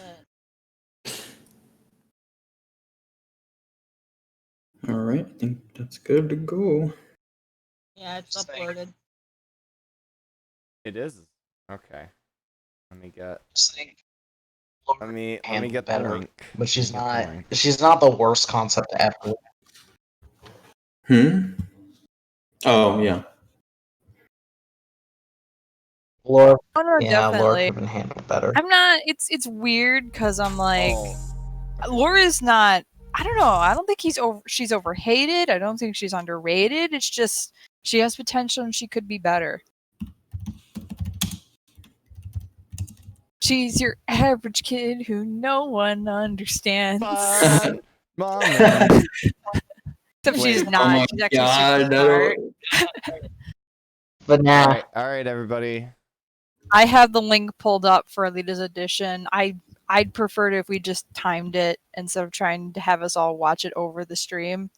All right, I think that's good to go. Yeah, it's uploaded. It is. Okay. Let me get. Let me Handle get better, the link. but she's Let me get the not. link. She's not the worst concept ever. Oh yeah. Laura, Oh no, yeah, Laura definitely. could have been handled better. I'm not. It's weird because I'm like, Oh. Laura's not. I don't know. I don't think she's overhated. I don't think she's underrated. It's just she has potential and she could be better. She's your average kid who no one understands. But, Mama. Except she's Wait. not. Oh my She's actually God, super I smart. But nah. All right, everybody. I have the link pulled up for Alita's edition. I'd prefer if we just timed it instead of trying to have us all watch it over the stream.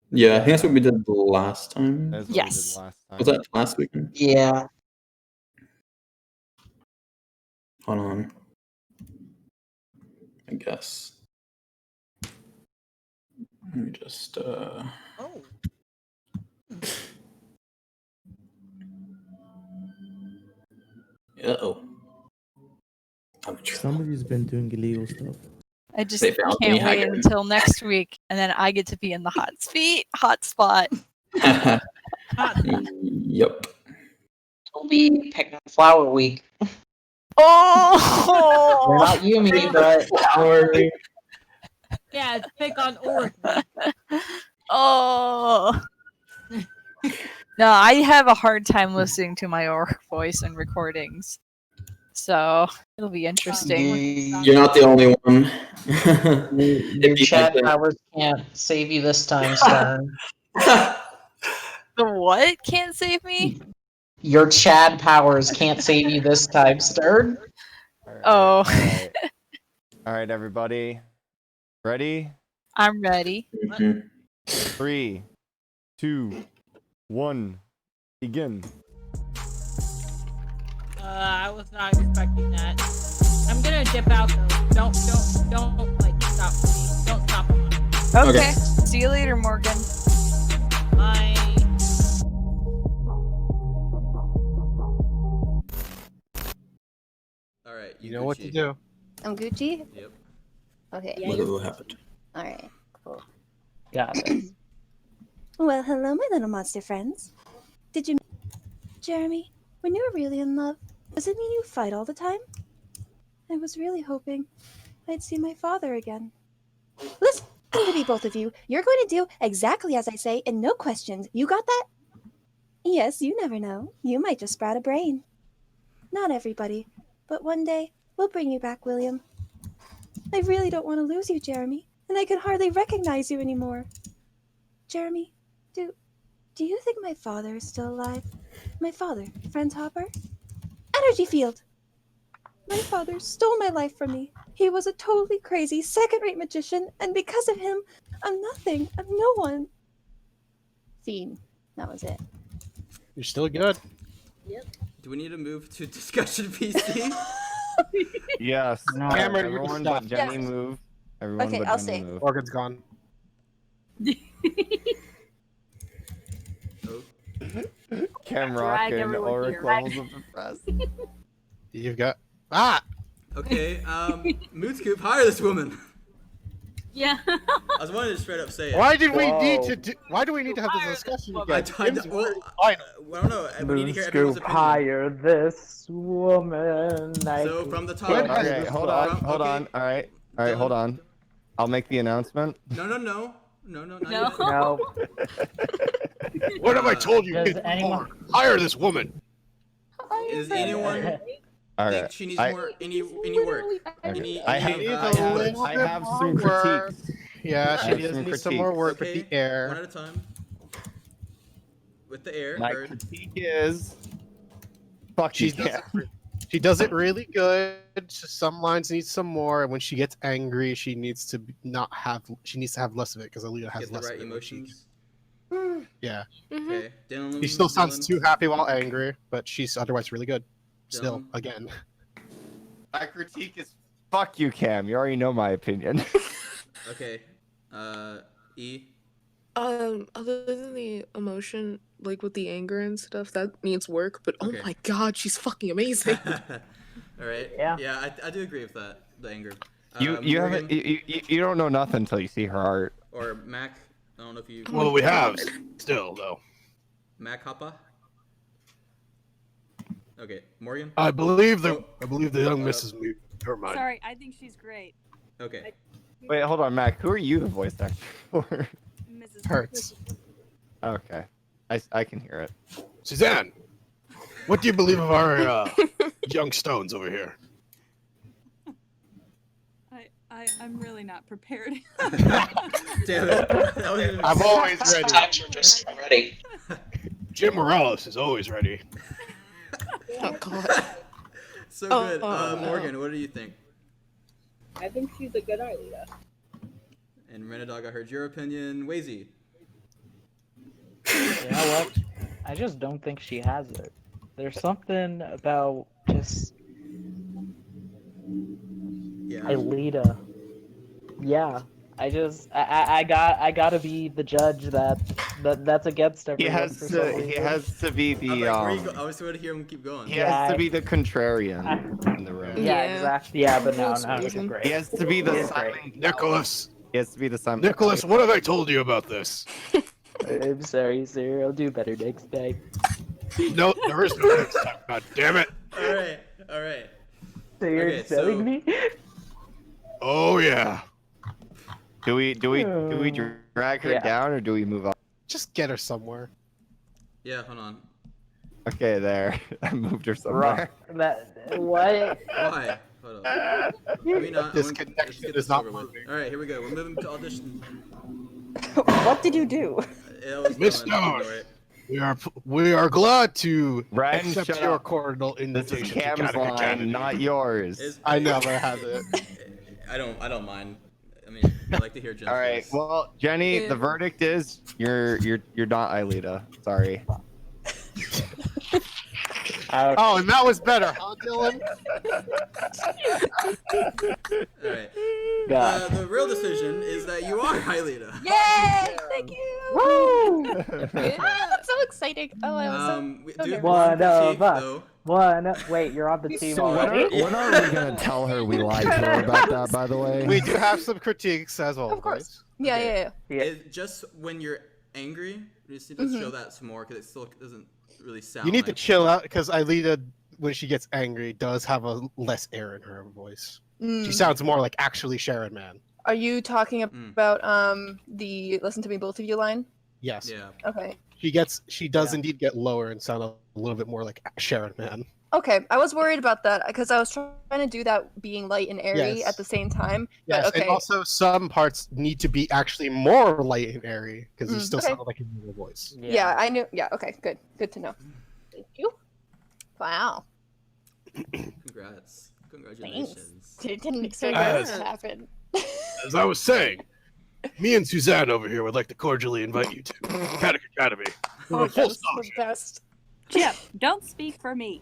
Yeah, I think that's what we did the last time. That's what Yes. we did last time. Was that last weekend? Yeah. Hold on. I guess. Let me just Oh. Uh-oh. Somebody's been doing illegal stuff. I just They found can't me, wait hacker. until next week, and then I get to be in the hot spot. Yep. It'll be Picnic Flower Week. Oh! We're not Yumi, but Flower Week. Yeah, it's pick on Ulrich. Oh. No, I have a hard time listening to my Auric voice in recordings. So it'll be interesting. You're not the only one. your chat powers can't save you this time, Stern. The what can't save me? Your Chad powers can't save you this time, Stern. Oh. All right, everybody. Ready? I'm ready. 3, 2, 1, begin. I was not expecting that. I'm gonna dip out though. Don't like stop me. Don't stop me. Okay. See you later, Morgan. Bye. All right, you know what to do. I'm Gucci? Yep. Okay. What happened? Alright, cool. Got it. Well, hello, my little monster friends. Did you Jeremy, when you were really in love, does it mean you fight all the time? I was really hoping I'd see my father again. Listen to me, both of you. You're going to do exactly as I say and no questions. You got that? Yes, you never know. You might just sprout a brain. Not everybody, but one day we'll bring you back, William. I really don't want to lose you, Jeremy, and I can hardly recognize you anymore. Jeremy, do you think my father is still alive? My father, Friend Hopper? Energy field! My father stole my life from me. He was a totally crazy, second-rate magician, and because of him, I'm nothing. I'm no one. Scene. That was it. You're still good. Do we need to move to discussion PC? Yes. No. Cameron, you're Everyone stuck. but Jenny Yes. move. Everyone Okay, but I'll Jenny stay. move. Morgan's gone. Cam Drag Rock and everyone Ulrich here. levels of impressed. You've got Okay, Mood Scoop, hire this woman. Yeah. I was wanting to straight up say it. Why did we need to do? Why do we need to have this discussion I again? don't know. We need to hear everyone's opinion. Hire this woman. So from the top. Okay, hold on. All right, hold on. I'll make the announcement. No, not No. yet. No. What have I told you? Does kids anyone- before? Hire this woman. Is anyone All think right. she needs more any work? Okay. I have some critiques. Yeah, I she have does some need some more work with the One air. at a time. With the air. My heard. critique is, fuck She's you, Cam. She does it really good. Some lines need some more, and when she gets angry, she needs to She needs to have less of it because Alita has Get the less right of it. emotions. Yeah. Okay. Dylan. She still sounds Dylan? too happy while angry, but she's otherwise really good. Still, Dylan? again. My critique is fuck you, Cam. You already know my opinion. Okay. E. Other than the emotion, like with the anger and stuff, that needs work. But Okay. oh my god, she's fucking amazing. All right. Yeah. Yeah, I do agree with that. The anger. You haven't you don't know nothing until you see her art. Or Mac. I don't know if you. Well, we have still though. Mac Hoppa. Okay, Morgan. I believe the young Mrs. Mute. Never mind. Sorry, I think she's great. Okay. Wait, hold on, Mac. Who are you the voice actor for? Mrs. Hurts. Okay, I can hear it. Suzanne, what do you believe of our young stones over here? I'm really not prepared. Damn it. I'm always ready. Sometimes you're just ready. Jim Morales is always ready. Oh god. So good. Morgan, what do you think? I think she's a good Alita. And Renadog, I heard your opinion. Wazy. You know what? I just don't think she has it. There's something about just Alita. Yeah. I gotta be the judge that's against everyone. He has to be the I was going to hear him keep going. He has to be the contrarian in the room. Yeah, exactly. Yeah, but no, she's great. He has to be the She's silent Nicholas. He has to be the silent. Nicholas, what have I told you about this? I'm sorry, sir. I'll do better next time. No, there is no next time. God damn it. All right. So you're selling me? Oh yeah. Do we drag her down or do we move on? Just get her somewhere. Yeah, hold on. Okay, there. I moved her somewhere. What? Why? Hold on. This connection is not moving. All right, here we go. We're moving to audition. What did you do? Miss Stone, we are glad to Ryan, accept shut your up. cordial This invitation is to Cam's Category line, Academy. not yours. I never have it. I don't mind. I mean, I like to hear Jen's All right. voice. Well, Jenny, the verdict is you're not Aelita. Sorry. Oh, and that was better, huh, Dylan? All right. The real decision is that you are Aelita. Yay! Thank you! Woo! That's so exciting. Oh, I was so nervous. One of us. though. Wait, you're on the team So when already? are we gonna tell her we lied to her about that? By the way, We do have some critiques as well. Of course. Yeah. Just when you're angry, you just need to show that some more because it still doesn't really sound. You need to like chill out because Aelita, when she gets angry, does have a less air in her voice. She sounds more like actually Sharon Man. Are you talking about the "Listen to Me, both of you" line? Yes. Yeah. Okay. She does indeed get lower and sound a little bit more like Sharon Man. Okay, I was worried about that because I was trying to do that being light and airy Yes. at the same time. Yes, But okay. and also some parts need to be actually more light and airy because you still okay. sound like a normal voice. Yeah, I knew. Yeah, okay, good to know. Thank you. Wow. Congrats. Congratulations. Didn't expect that to happen. As I was saying, me and Suzanne over here would like to cordially invite you to Paddock Academy. For a full That's the best. Jeff, don't speak for me.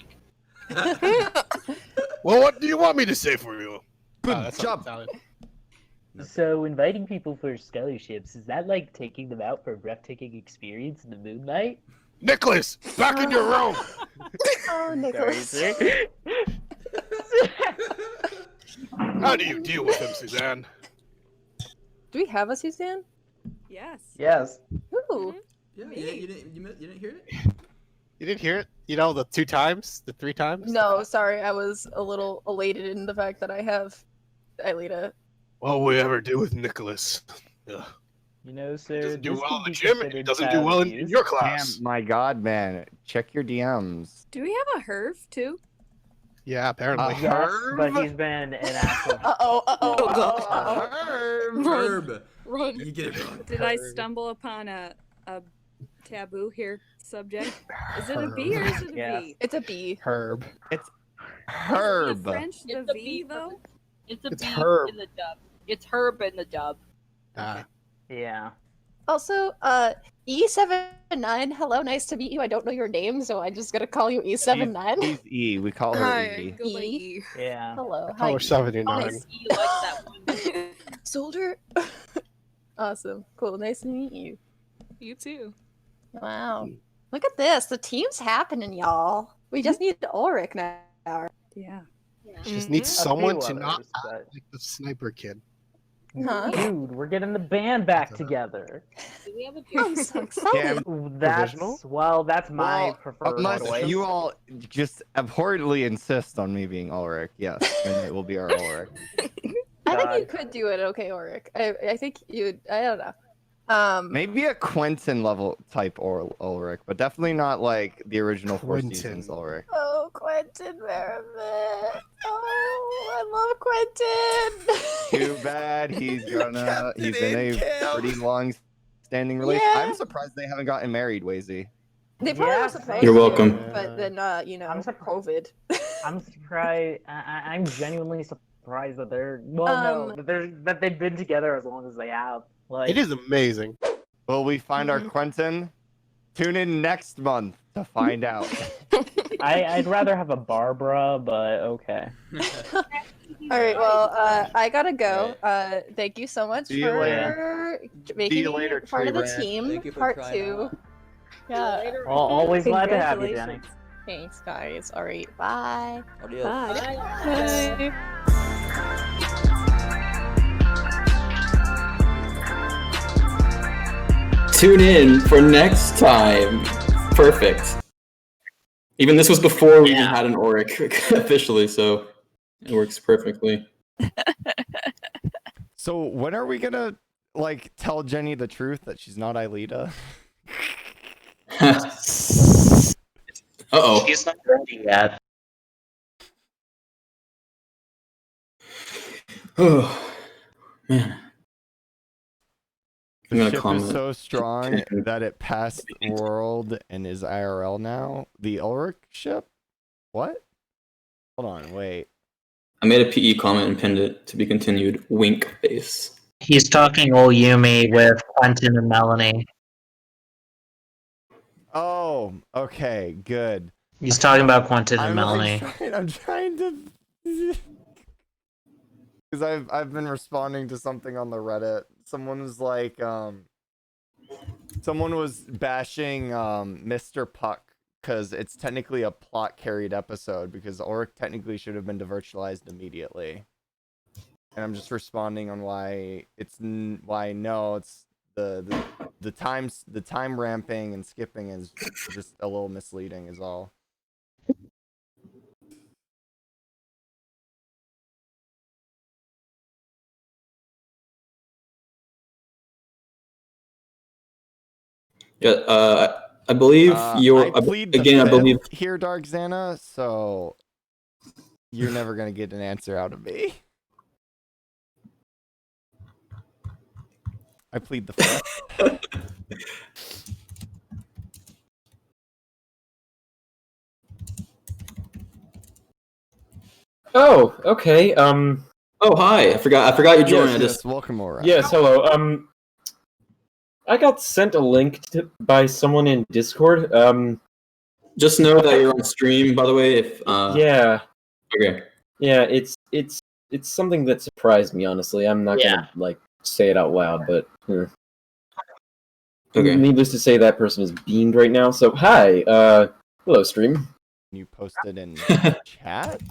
Well, what do you want me to say for you? Good job. So inviting people for scholarships, is that like taking them out for a breathtaking experience in the moonlight? Nicholas, back in your room! Oh, Nicholas. Sorry, sir. How do you deal with him, Suzanne? Do we have a Suzanne? Yes. Yes. Ooh. Yeah, you didn't hear it? You didn't hear it? You know, the 2 times? The 3 times? No, sorry, I was a little elated in the fact that I have Aelita. What will we ever do with Nicholas? Ugh. You know, sir, Doesn't do this well could in the be gym, and he considered doesn't do child well in abuse. your class. Damn, my God, man, check your DMs. Do we have a Herv too? Yeah, apparently. Yes, but he's been an asshole. Herb. Run. You get it wrong. Did I stumble upon a taboo here subject? Is it a B or is it a B? It's a B. Herb. Herb. French the V though? It's a It's B Herb. in the dub. It's Herb in the dub. Yeah. Also, E79, hello, nice to meet you. I don't know your name, so I'm just gonna call you E79. He's E. We call her Hi, I E. go by E. Yeah. Hello, I call her 79. Nice. You like that one. Soldier. Awesome. Cool. Nice to meet you. You too. Wow. Look at this. The team's happening, y'all. We just need Ulrich now. Yeah. Just needs A someone few to not others, act like the sniper kid. Huh? Dude, we're getting the band back together. Do we have a I'm so excited. That's my preferred Unless choice. you all just abhorrently insist on me being Ulrich, yes, then it will be our Ulrich. I think you could do it okay, Ulrich. I think you'd. I don't know. Maybe a Quentin level type Ulrich, but definitely not like the original Four Quentin. Seasons Ulrich. Oh, Quentin Merriman. Oh, I love Quentin. Too bad he's in a pretty long standing relationship. Yeah. I'm surprised they haven't gotten married, Wazy. They probably were supposed You're to, welcome. but then, COVID. I'm surprised. I'm genuinely surprised that they're that they've been together as long as they have. Like, It is amazing. Will we find our Quentin? Tune in next month to find out. I'd rather have a Barbara, but okay. All right, well, I gotta go. Thank you so much See you for later. making See you me later, part of the Tree Rat. team. Thank you for Part trying 2. out. Yeah. Always glad to have you, Jenny. Thanks, guys. All right, bye. Bye. Tune in for next time. Perfect. Even this was before we even had an Auric officially, so it works perfectly. So when are we gonna like tell Jenny the truth that she's not Aelita? Uh-oh. She's not ready yet. Oh, man. I'm The gonna ship comment. is so strong that it passed world and is IRL now. The Ulrich ship? What? Hold on, wait. I made a PE comment and pinned it to be continued. Wink face. He's talking old Yumi with Quentin and Melanie. Oh, okay, good. He's talking about Quentin and I'm, like, Melanie. I'm trying to, because I've been responding to something on the Reddit. Someone was like, someone was bashing Mr. Puck because it's technically a plot carried episode because Ulrich technically should have been devirtualized immediately. And I'm just responding on why it's the time ramping and skipping is just a little misleading is all. Yeah, I believe you're I plead the again. I believe fifth here, Dark Xana. So you're never gonna get an answer out of me. I plead the fifth. Oh, okay. Oh, hi. I forgot you joined. Yes, I just welcome, Aura. Yes, hello. I got sent a link by someone in Discord. Just know that you're on stream, by the way. If yeah. Okay. Yeah, it's something that surprised me. Honestly, I'm not gonna like say it out loud, but Okay. Needless to say, that person is beamed right now. So hi, hello, stream. You posted in chat.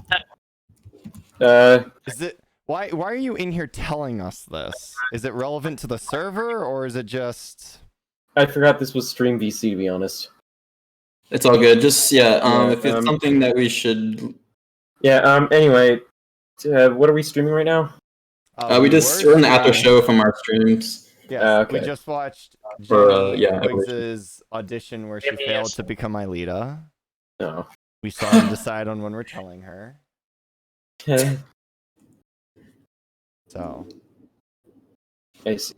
Is it why are you in here telling us this? Is it relevant to the server or is it just? I forgot this was Stream VC, to be honest. It's all good. Just if it's something that we should. Yeah. Anyway, what are we streaming right now? We're in the after show from our streams. Yes, we just watched Jenny Wiggs's audition where she failed to become Aelita. No. We saw and decide on when we're telling her. Okay. So. I see.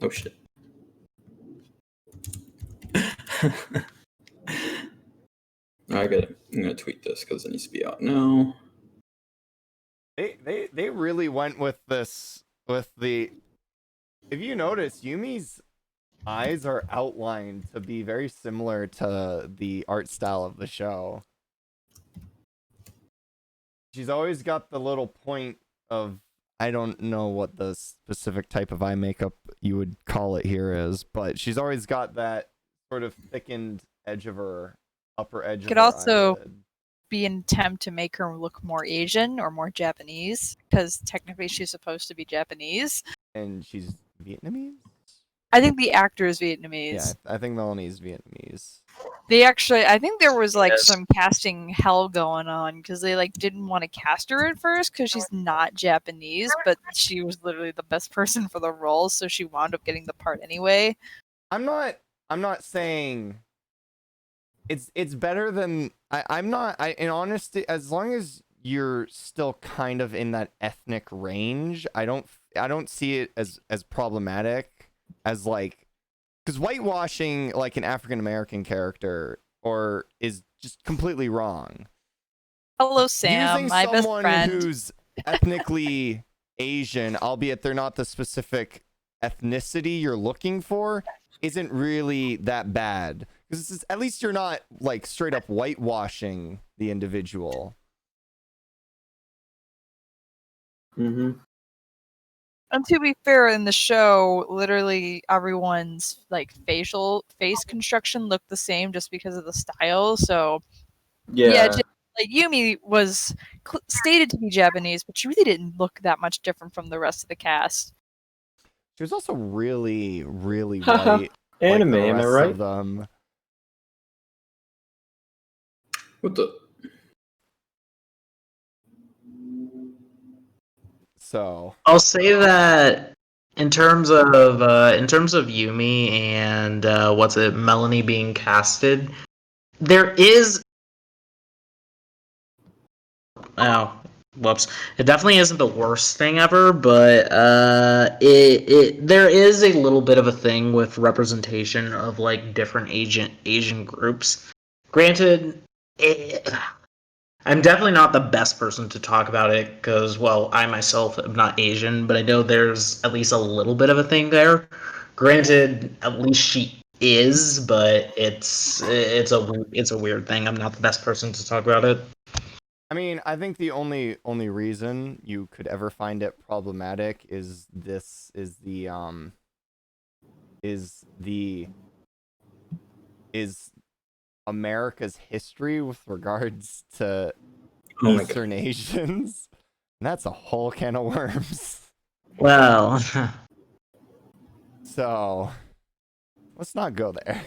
Oh shit. I got it. I'm gonna tweet this because it needs to be out now. They really went with this with the. If you notice, Yumi's eyes are outlined to be very similar to the art style of the show. She's always got the little point of, I don't know what the specific type of eye makeup you would call it here is, but she's always got that sort of thickened edge of her upper edge Could of her also eyelid. be an attempt to make her look more Asian or more Japanese, because technically she's supposed to be Japanese. And she's Vietnamese? I think the actor is Yeah, Vietnamese. I think Melanie's Vietnamese. They actually, I think there was like Yes. some casting hell going on because they like didn't want to cast her at first because she's not Japanese, but she was literally the best person for the role, so she wound up getting the part anyway. I'm not saying it's better than in honesty, as long as you're still kind of in that ethnic range, I don't see it as problematic as like, because whitewashing like an African American character is just completely wrong. Hello, Sam, Using my best someone friend. who's ethnically Asian, albeit they're not the specific ethnicity you're looking for, isn't really that bad. Because at least you're not like straight up whitewashing the individual. Mm-hmm. And to be fair, in the show, literally everyone's like face construction looked the same just because of the style. So Yeah. like Yumi was stated to be Japanese, but she really didn't look that much different from the rest of the cast. She was also really, really white. Anime, like the am I rest right? of them. What the? So I'll say that in terms of Yumi and Melanie being casted, there is it definitely isn't the worst thing ever, but there is a little bit of a thing with representation of like different Asian groups. Granted, I'm definitely not the best person to talk about it because, well, I myself am not Asian, but I know there's at least a little bit of a thing there. Granted, at least she is, but it's a weird thing. I'm not the best person to talk about it. I mean, I think the only reason you could ever find it problematic is America's history with regards to Oh my Eastern Asians. And that's a whole can of worms. Well, so let's not go there.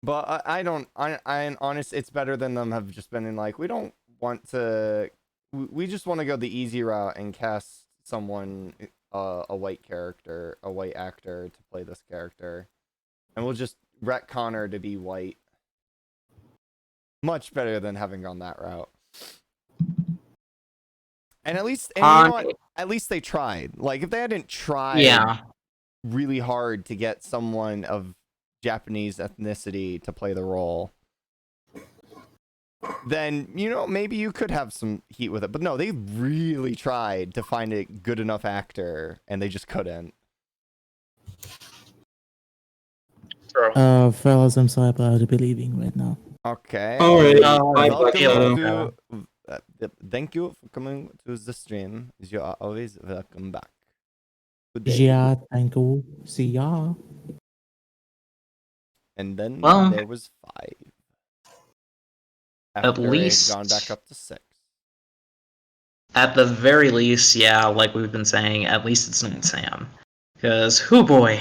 But I'm honest, it's better than them have just been in like, we don't want to, we just want to go the easy route and cast someone, a white actor to play this character. And we'll just retcon her to be white. Much better than having gone that route. And at least, you know what? At least they tried. Like, if they hadn't tried really hard to get someone of Japanese ethnicity to play the role, then, you know, maybe you could have some heat with it. But no, they really tried to find a good enough actor, and they just couldn't. Fellas, I'm sorry, but I'll be leaving right now. Okay. Alright. Thank you for coming to the stream. You are always welcome back. Good day. Yeah, thank you. See ya. And then Well, there was 5. At After least- it had gone back up to 6. at the very least, yeah, like we've been saying, at least it's not Sam. Because, whoo boy.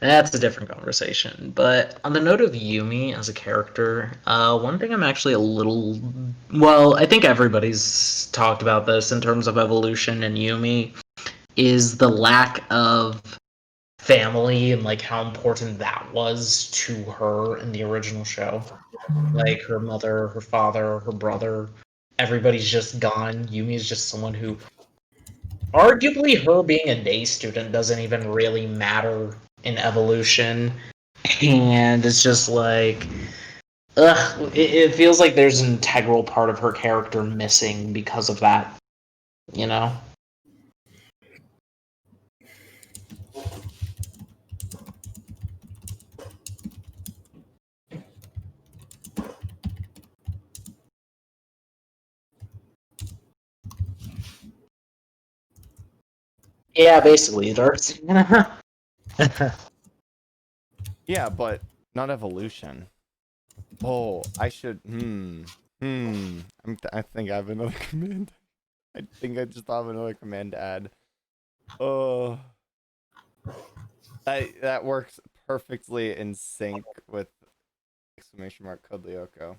That's a different conversation. But on the note of Yumi as a character, one thing I'm actually a little... Well, I think everybody's talked about this in terms of evolution in Yumi, is the lack of family and like how important that was to her in the original show. Like her mother, her father, her brother, everybody's just gone. Yumi is just someone who arguably her being a day student doesn't even really matter in evolution, and it's just like, ugh, it feels like there's an integral part of her character missing because of that, you know? Yeah, basically, it hurts. Yeah, but not evolution. Oh, I should. I think I have another command. I think I just have another command to add. Oh, that works perfectly in sync with exclamation mark code Lyoko.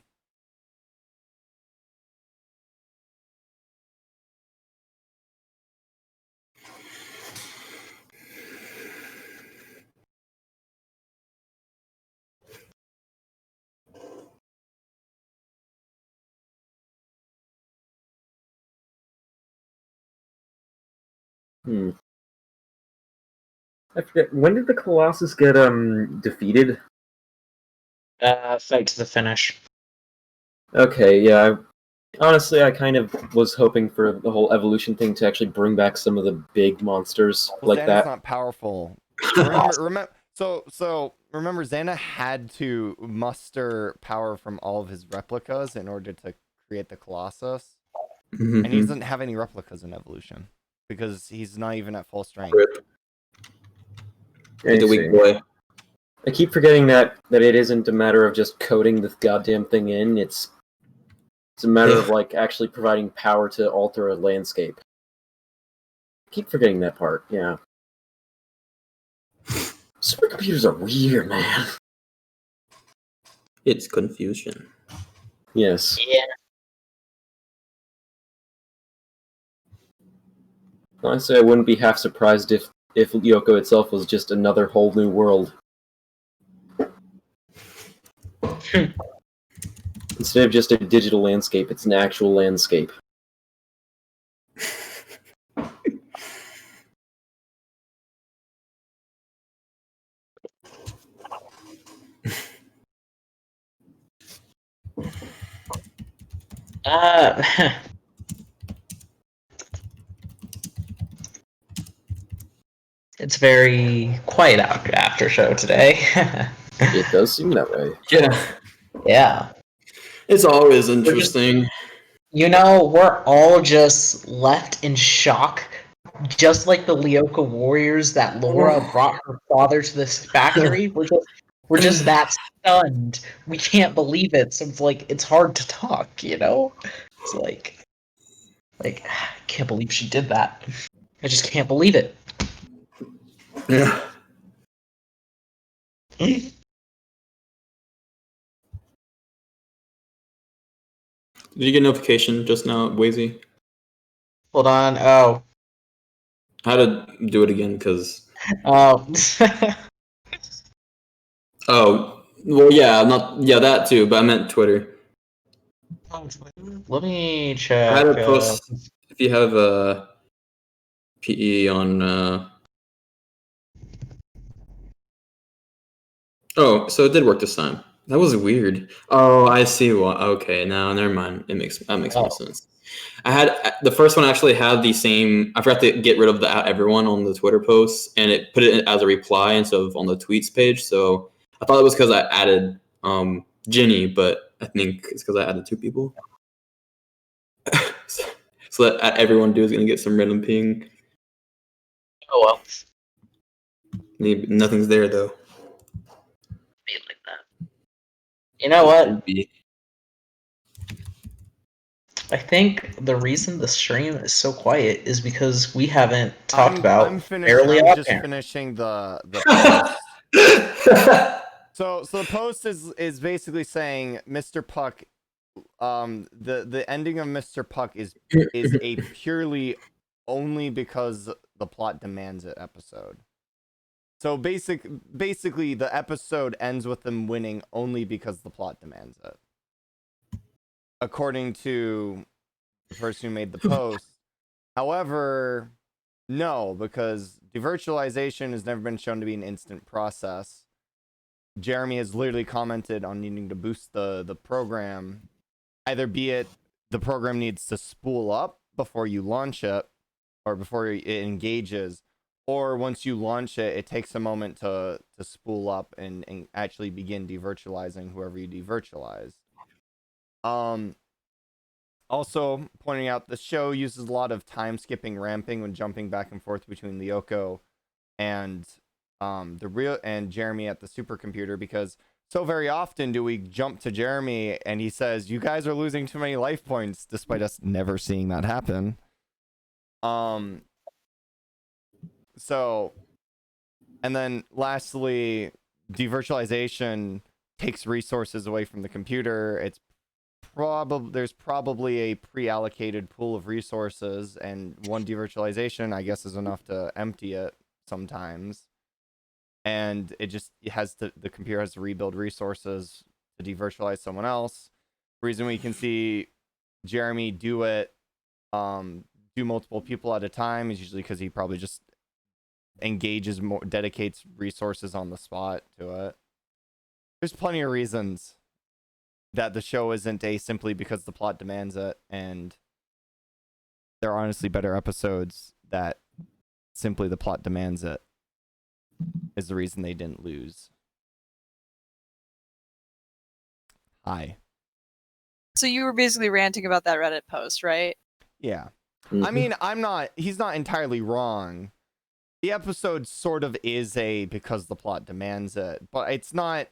I forget, when did the Colossus get defeated? Fight to the finish. Okay, yeah. Honestly, I kind of was hoping for the whole evolution thing to actually bring back some of the big monsters Well, like Xana's that. not powerful. Remember. So remember, Xana had to muster power from all of his replicas in order to create the Colossus, and he doesn't have any replicas in evolution because he's not even at full strength. I the weak see. boy. I keep forgetting that it isn't a matter of just coding the goddamn thing in. It's a matter of like actually providing power to alter a landscape. I keep forgetting that part. Yeah. Supercomputers are weird, man. It's confusion. Yes. Yeah. Honestly, I wouldn't be half surprised if Lyoko itself was just another whole new world. Instead of just a digital landscape, it's an actual landscape. It's very quiet after show today. It does seem that way. Yeah. Yeah. It's always interesting. We're all just left in shock, just like the Lyoko warriors that Laura brought her father to this factory. We're just that stunned. We can't believe it. So it's like it's hard to talk, you know? It's like I can't believe she did that. I just can't believe it. Yeah. Did you get a notification just now, Wazy? Hold on. Oh. I had to do it again because. Oh. Oh. Well, yeah, that too, but I meant Twitter. Let me I check. had to post if you have a PE on. Oh, so it did work this time. That was weird. Oh, I see what. Okay, now never mind. That makes more sense. I had the first one actually had the same. I forgot to get rid of the everyone on the Twitter posts, and it put it as a reply instead of on the tweets page. So I thought it was because I added Ginny, but I think it's because I added 2 people. So that everyone do is gonna get some random ping. Oh well. Maybe nothing's there though. Like that. You know what? I think the reason the stream is so quiet is because we haven't talked about I'm just Offhand. finishing the post. So the post is basically saying Mr. Puck, the ending of Mr. Puck is a purely only because the plot demands it episode. So basically the episode ends with them winning only because the plot demands it. According to the person who made the post. However, No, because devirtualization has never been shown to be an instant process. Jeremy has literally commented on needing to boost the program. Either be it the program needs to spool up before you launch it, or before it engages, or once you launch it, it takes a moment to spool up and actually begin devirtualizing whoever you devirtualize. Also pointing out the show uses a lot of time skipping ramping when jumping back and forth between Lyoko and Jeremy at the supercomputer, because so very often do we jump to Jeremy and he says, "You guys are losing too many life points," despite us never seeing that happen. So, and then lastly, devirtualization takes resources away from the computer. There's probably a pre-allocated pool of resources, and one devirtualization, I guess, is enough to empty it sometimes. And the computer has to rebuild resources to devirtualize someone else. The reason we can see Jeremy do it, do multiple people at a time, is usually because he probably just engages more, dedicates resources on the spot to it. There's plenty of reasons that the show isn't simply because the plot demands it, and there are honestly better episodes that simply the plot demands it is the reason they didn't lose. Hi. So you were basically ranting about that Reddit post, right? Yeah. I mean, he's not entirely wrong. The episode sort of is because the plot demands it, but it's not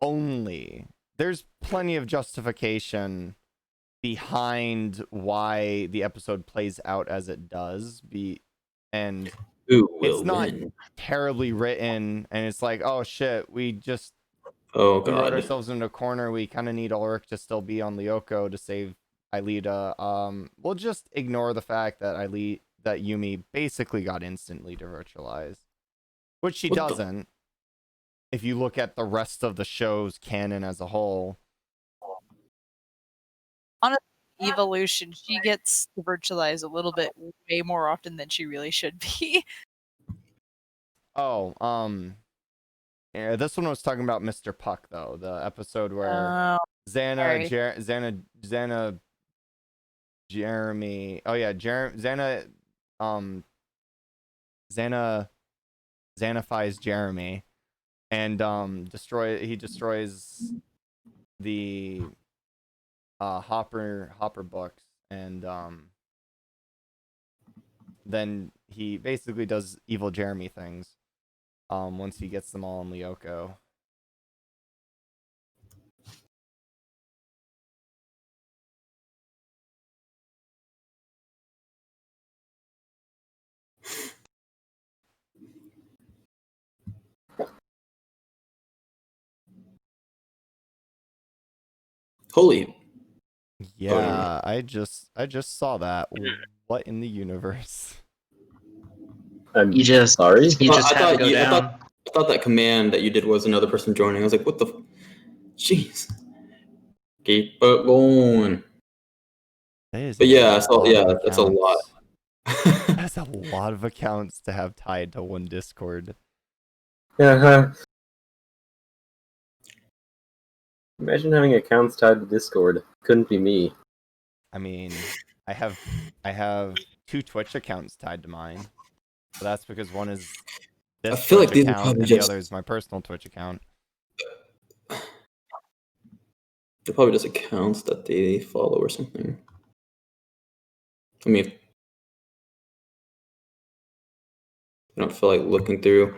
only. There's plenty of justification behind why the episode plays out as it does. And it's not terribly written, and it's like, oh shit, we wrote ourselves into a corner. We kind of need Ulrich to still be on Lyoko to save Aelita. We'll just ignore the fact that Yumi basically got instantly devirtualized, which she doesn't. If you look at the rest of the show's canon as a whole. On Evolution, she gets virtualized a little bit way more often than she really should be. Oh, yeah, this one was talking about Mr. Puck, though. The episode where Jeremy. Oh yeah, Xanafies Jeremy, and destroys the Hopper books, and then he basically does evil Jeremy things once he gets them all in Lyoko. Holy. Yeah, I just saw that. What in the universe? You just sorry. You just had to go down. I thought that command that you did was another person joining. I was like, what the? Jeez. Keep it going. But yeah, so yeah, that's a lot. That's a lot of accounts to have tied to one Discord. Uh-huh. Imagine having accounts tied to Discord. Couldn't be me. I mean, I have 2 Twitch accounts tied to mine. But that's because one is this I feel Twitch like these are account probably and just... the other is my personal Twitch account. They're probably just accounts that they follow or something. I mean, I don't feel like looking through.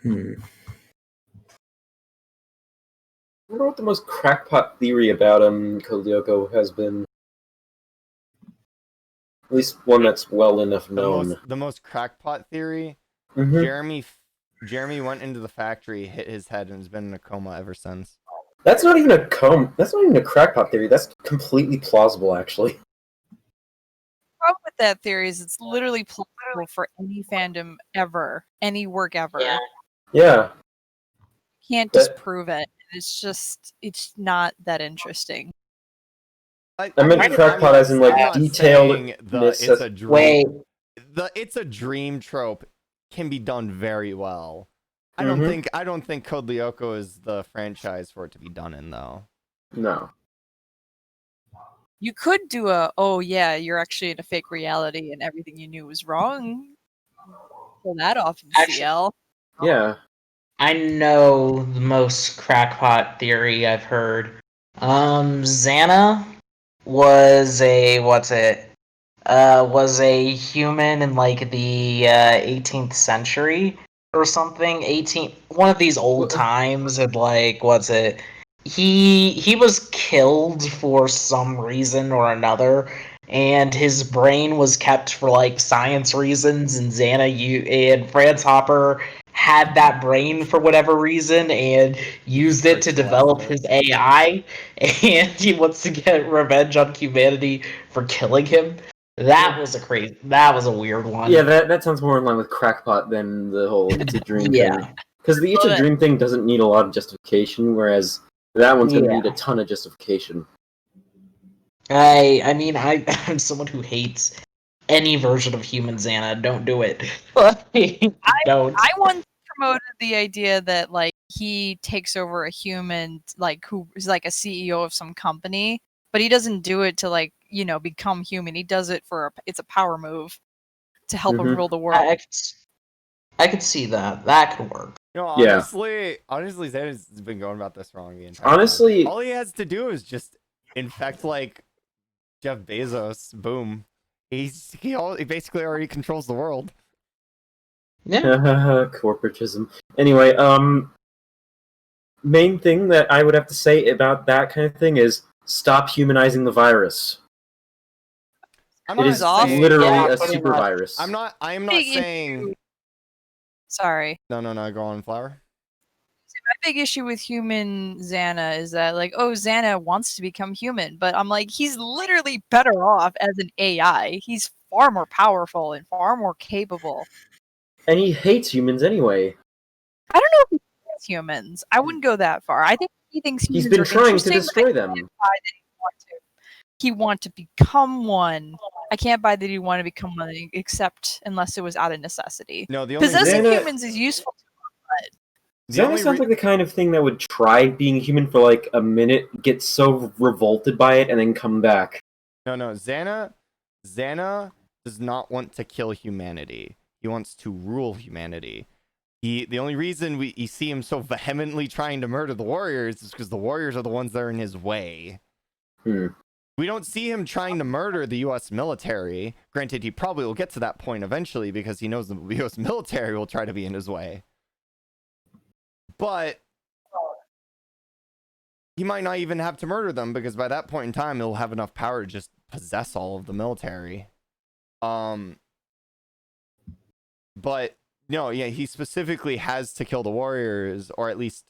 I wonder what the most crackpot theory about Lyoko has been. At least one that's well enough known. The most crackpot theory. Mm-hmm. Jeremy went into the factory, hit his head, and has been in a coma ever since. That's not even a That's not even a crackpot theory. That's completely plausible, actually. The problem with that theory is it's literally plausible for any fandom ever, any work ever. Yeah. You can't disprove it. it's not that interesting. I meant crackpot as in like I'm not detailed. saying it's a dream. The it's a dream trope can be done very well. I don't think Code Lyoko is the franchise for it to be done in though. No. You could do oh yeah, you're actually in a fake reality and everything you knew was wrong. Pull that off in CL. Yeah. I know the most crackpot theory I've heard. Xana was was a human in like the 18th century or something. One of these old times, and like he was killed for some reason or another, and his brain was kept for like science reasons, and and Franz Hopper had that brain for whatever reason and used it to develop his AI, and he wants to get revenge on humanity for killing him. That was a weird one. Yeah, that sounds more in line with crackpot than the whole it's a dream Yeah. thing. Because the it's a dream thing doesn't need a lot of justification, whereas that one's going to Yeah. need a ton of justification. I mean, I'm someone who hates any version of human Xana. Don't do it. Don't. I once promoted the idea that like he takes over a human like who is like a CEO of some company, but he doesn't do it to like, become human. He does it for it's a power move to help him rule the world. I could see that. That could work. Honestly, Xana's been going about this wrong the entire Honestly, time. All he has to do is just infect like Jeff Bezos. Boom. He basically already controls the world. Yeah. Corporatism. Anyway, main thing that I would have to say about that kind of thing is stop humanizing the virus. It is literally a super virus. I am not saying. Sorry. No, go on, Flower. My big issue with human Xana is that like, Xana wants to become human, but I'm like, he's literally better off as an AI. He's far more powerful and far more capable. And he hates humans anyway. I don't know if he hates humans. I wouldn't go that far. I think he thinks He's humans been are trying to interesting, destroy but I them. can't buy that he want to become one. I can't buy that he want to become one, except unless it was out of necessity. No, the only possessing humans is useful to him, but Xana sounds like the kind of thing that would try being human for like a minute, get so revolted by it, and then come back. No, Xana does not want to kill humanity. He wants to rule humanity. The only reason you see him so vehemently trying to murder the warriors is because the warriors are the ones that are in his way. We don't see him trying to murder the U.S. military. Granted, he probably will get to that point eventually because he knows the U.S. military will try to be in his way. But he might not even have to murder them because by that point in time, he'll have enough power to just possess all of the military. But no, yeah, he specifically has to kill the warriors or at least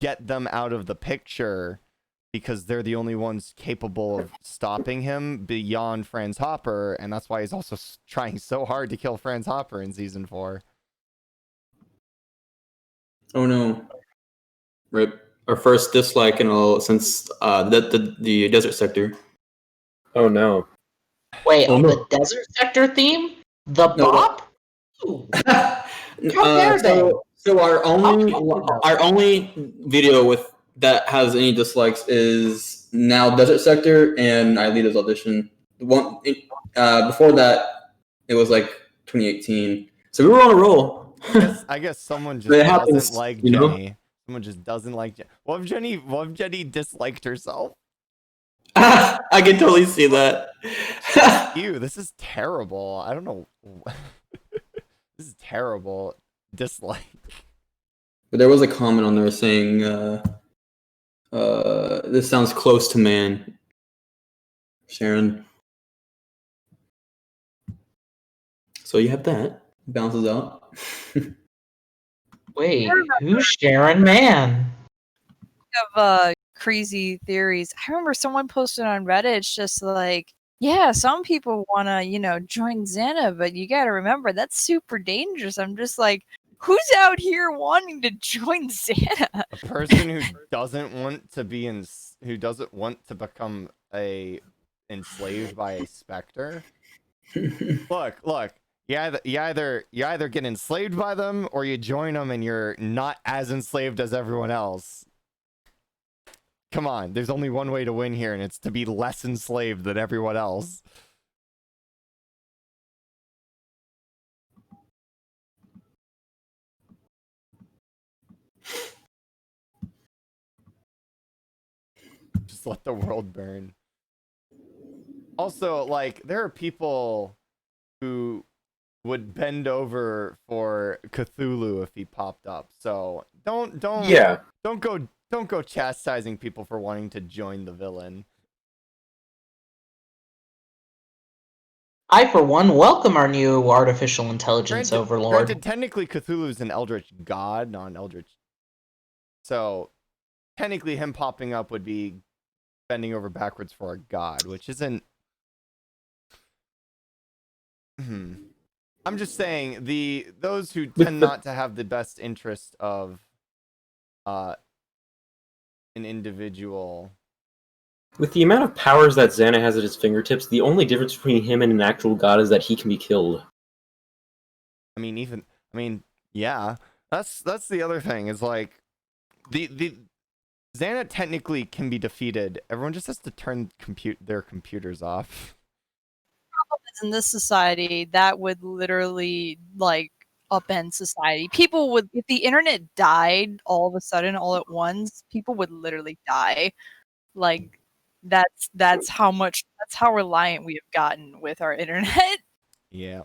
get them out of the picture because they're the only ones capable of stopping him beyond Franz Hopper, and that's why he's also trying so hard to kill Franz Hopper in season 4. Oh no. Rip. Our first dislike in all since the desert sector. Oh no. Wait, the desert sector theme? The bop? So our only video with that has any dislikes is now Desert Sector and Aelita's audition. Before that, it was like 2018. So we were on a roll. I guess someone just doesn't like Jenny. Someone just doesn't like Jenny. What if Jenny disliked herself? I can totally see that. Ew, this is terrible. I don't know. This is terrible. Dislike. But there was a comment on there saying, this sounds close to man. Sharon. So you have that. Bounces out. Wait, who's Sharon Man? Of crazy theories. I remember someone posted on Reddit, it's just like, yeah, some people want to, join Xana, but you got to remember that's super dangerous. I'm just like, Who's out here wanting to join Xana? A person who doesn't want to be who doesn't want to become enslaved by a specter. Look. You either get enslaved by them or you join them and you're not as enslaved as everyone else. Come on, there's only one way to win here, and it's to be less enslaved than everyone else. Just let the world burn. Also, like, there are people who would bend over for Cthulhu if he popped up. So don't go chastising people for wanting to join the villain. I, for one, welcome our new artificial intelligence overlord. Granted, technically Cthulhu's an eldritch god, not an eldritch. So technically him popping up would be bending over backwards for a god, which isn't... I'm just saying, those who tend not to have the best interest of an individual... With the amount of powers that Xana has at his fingertips, the only difference between him and an actual god is that he can be killed. Yeah. That's the other thing, is like the Xana technically can be defeated. Everyone just has to turn their computers off. In this society, that would literally like upend society. People would, if the internet died all of a sudden, all at once, people would literally die. Like that's how reliant we have gotten with our internet. Yeah.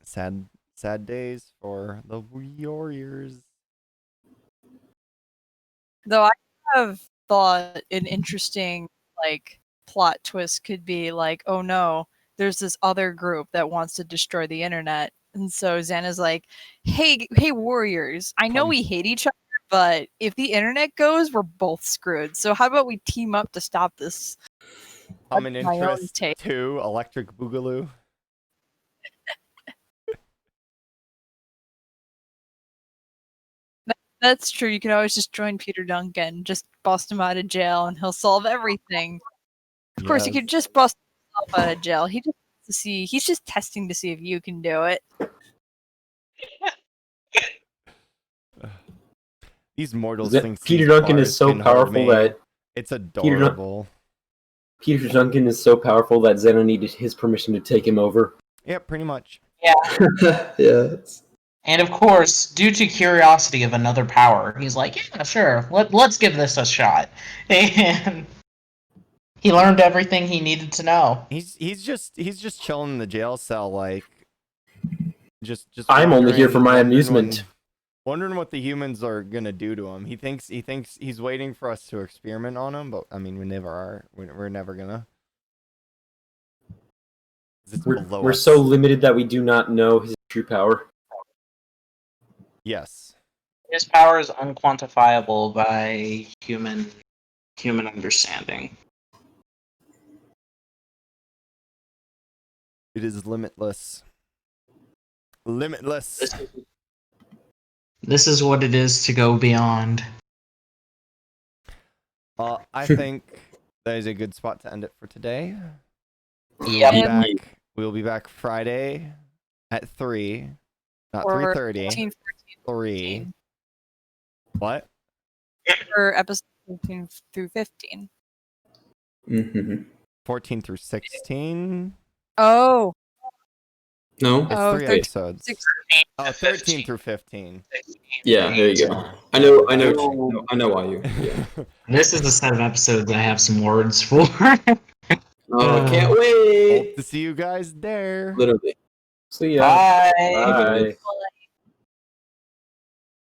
Sad days for the Warriors. Though I have thought an interesting like plot twist could be like, oh no, there's this other group that wants to destroy the internet. And so Xana's like, hey Warriors, I know we hate each other, but if the internet goes, we're both screwed. So how about we team up to stop this? Common interest 2, Electric Boogaloo. That's true. You can always just join Peter Duncan, just bust him out of jail, and he'll solve everything. Of course, you could just bust himself out of jail. He's just testing to see if you can do it. These mortals think Peter Duncan is so powerful that it's adorable. Peter Duncan is so powerful that Xana needed his permission to take him over. Yeah, pretty much. Yeah. Yeah. And of course, due to curiosity of another power, he's like, yeah, sure, let's give this a shot. And he learned everything he needed to know. He's just chilling in the jail cell, like just I'm only here for my amusement. Wondering what the humans are gonna do to him. He thinks he's waiting for us to experiment on him, but I mean we never are. We're never gonna. We're so limited that we do not know his true power. Yes. His power is unquantifiable by human understanding. It is limitless. Limitless. This is what it is to go beyond. I think that is a good spot to end it for today. Yep. We'll be back Friday at 3. Not Or 3:30. 14, 3. What? For episode 14 through 15. 14 through 16? Oh. No? It's 3 episodes. 16. Oh, 13 through 15. Yeah, there you go. I know why you. Yeah. This is the set of episodes I have some words for. Oh, I can't wait. Hope to see you guys there. Literally. See ya. Bye. Bye.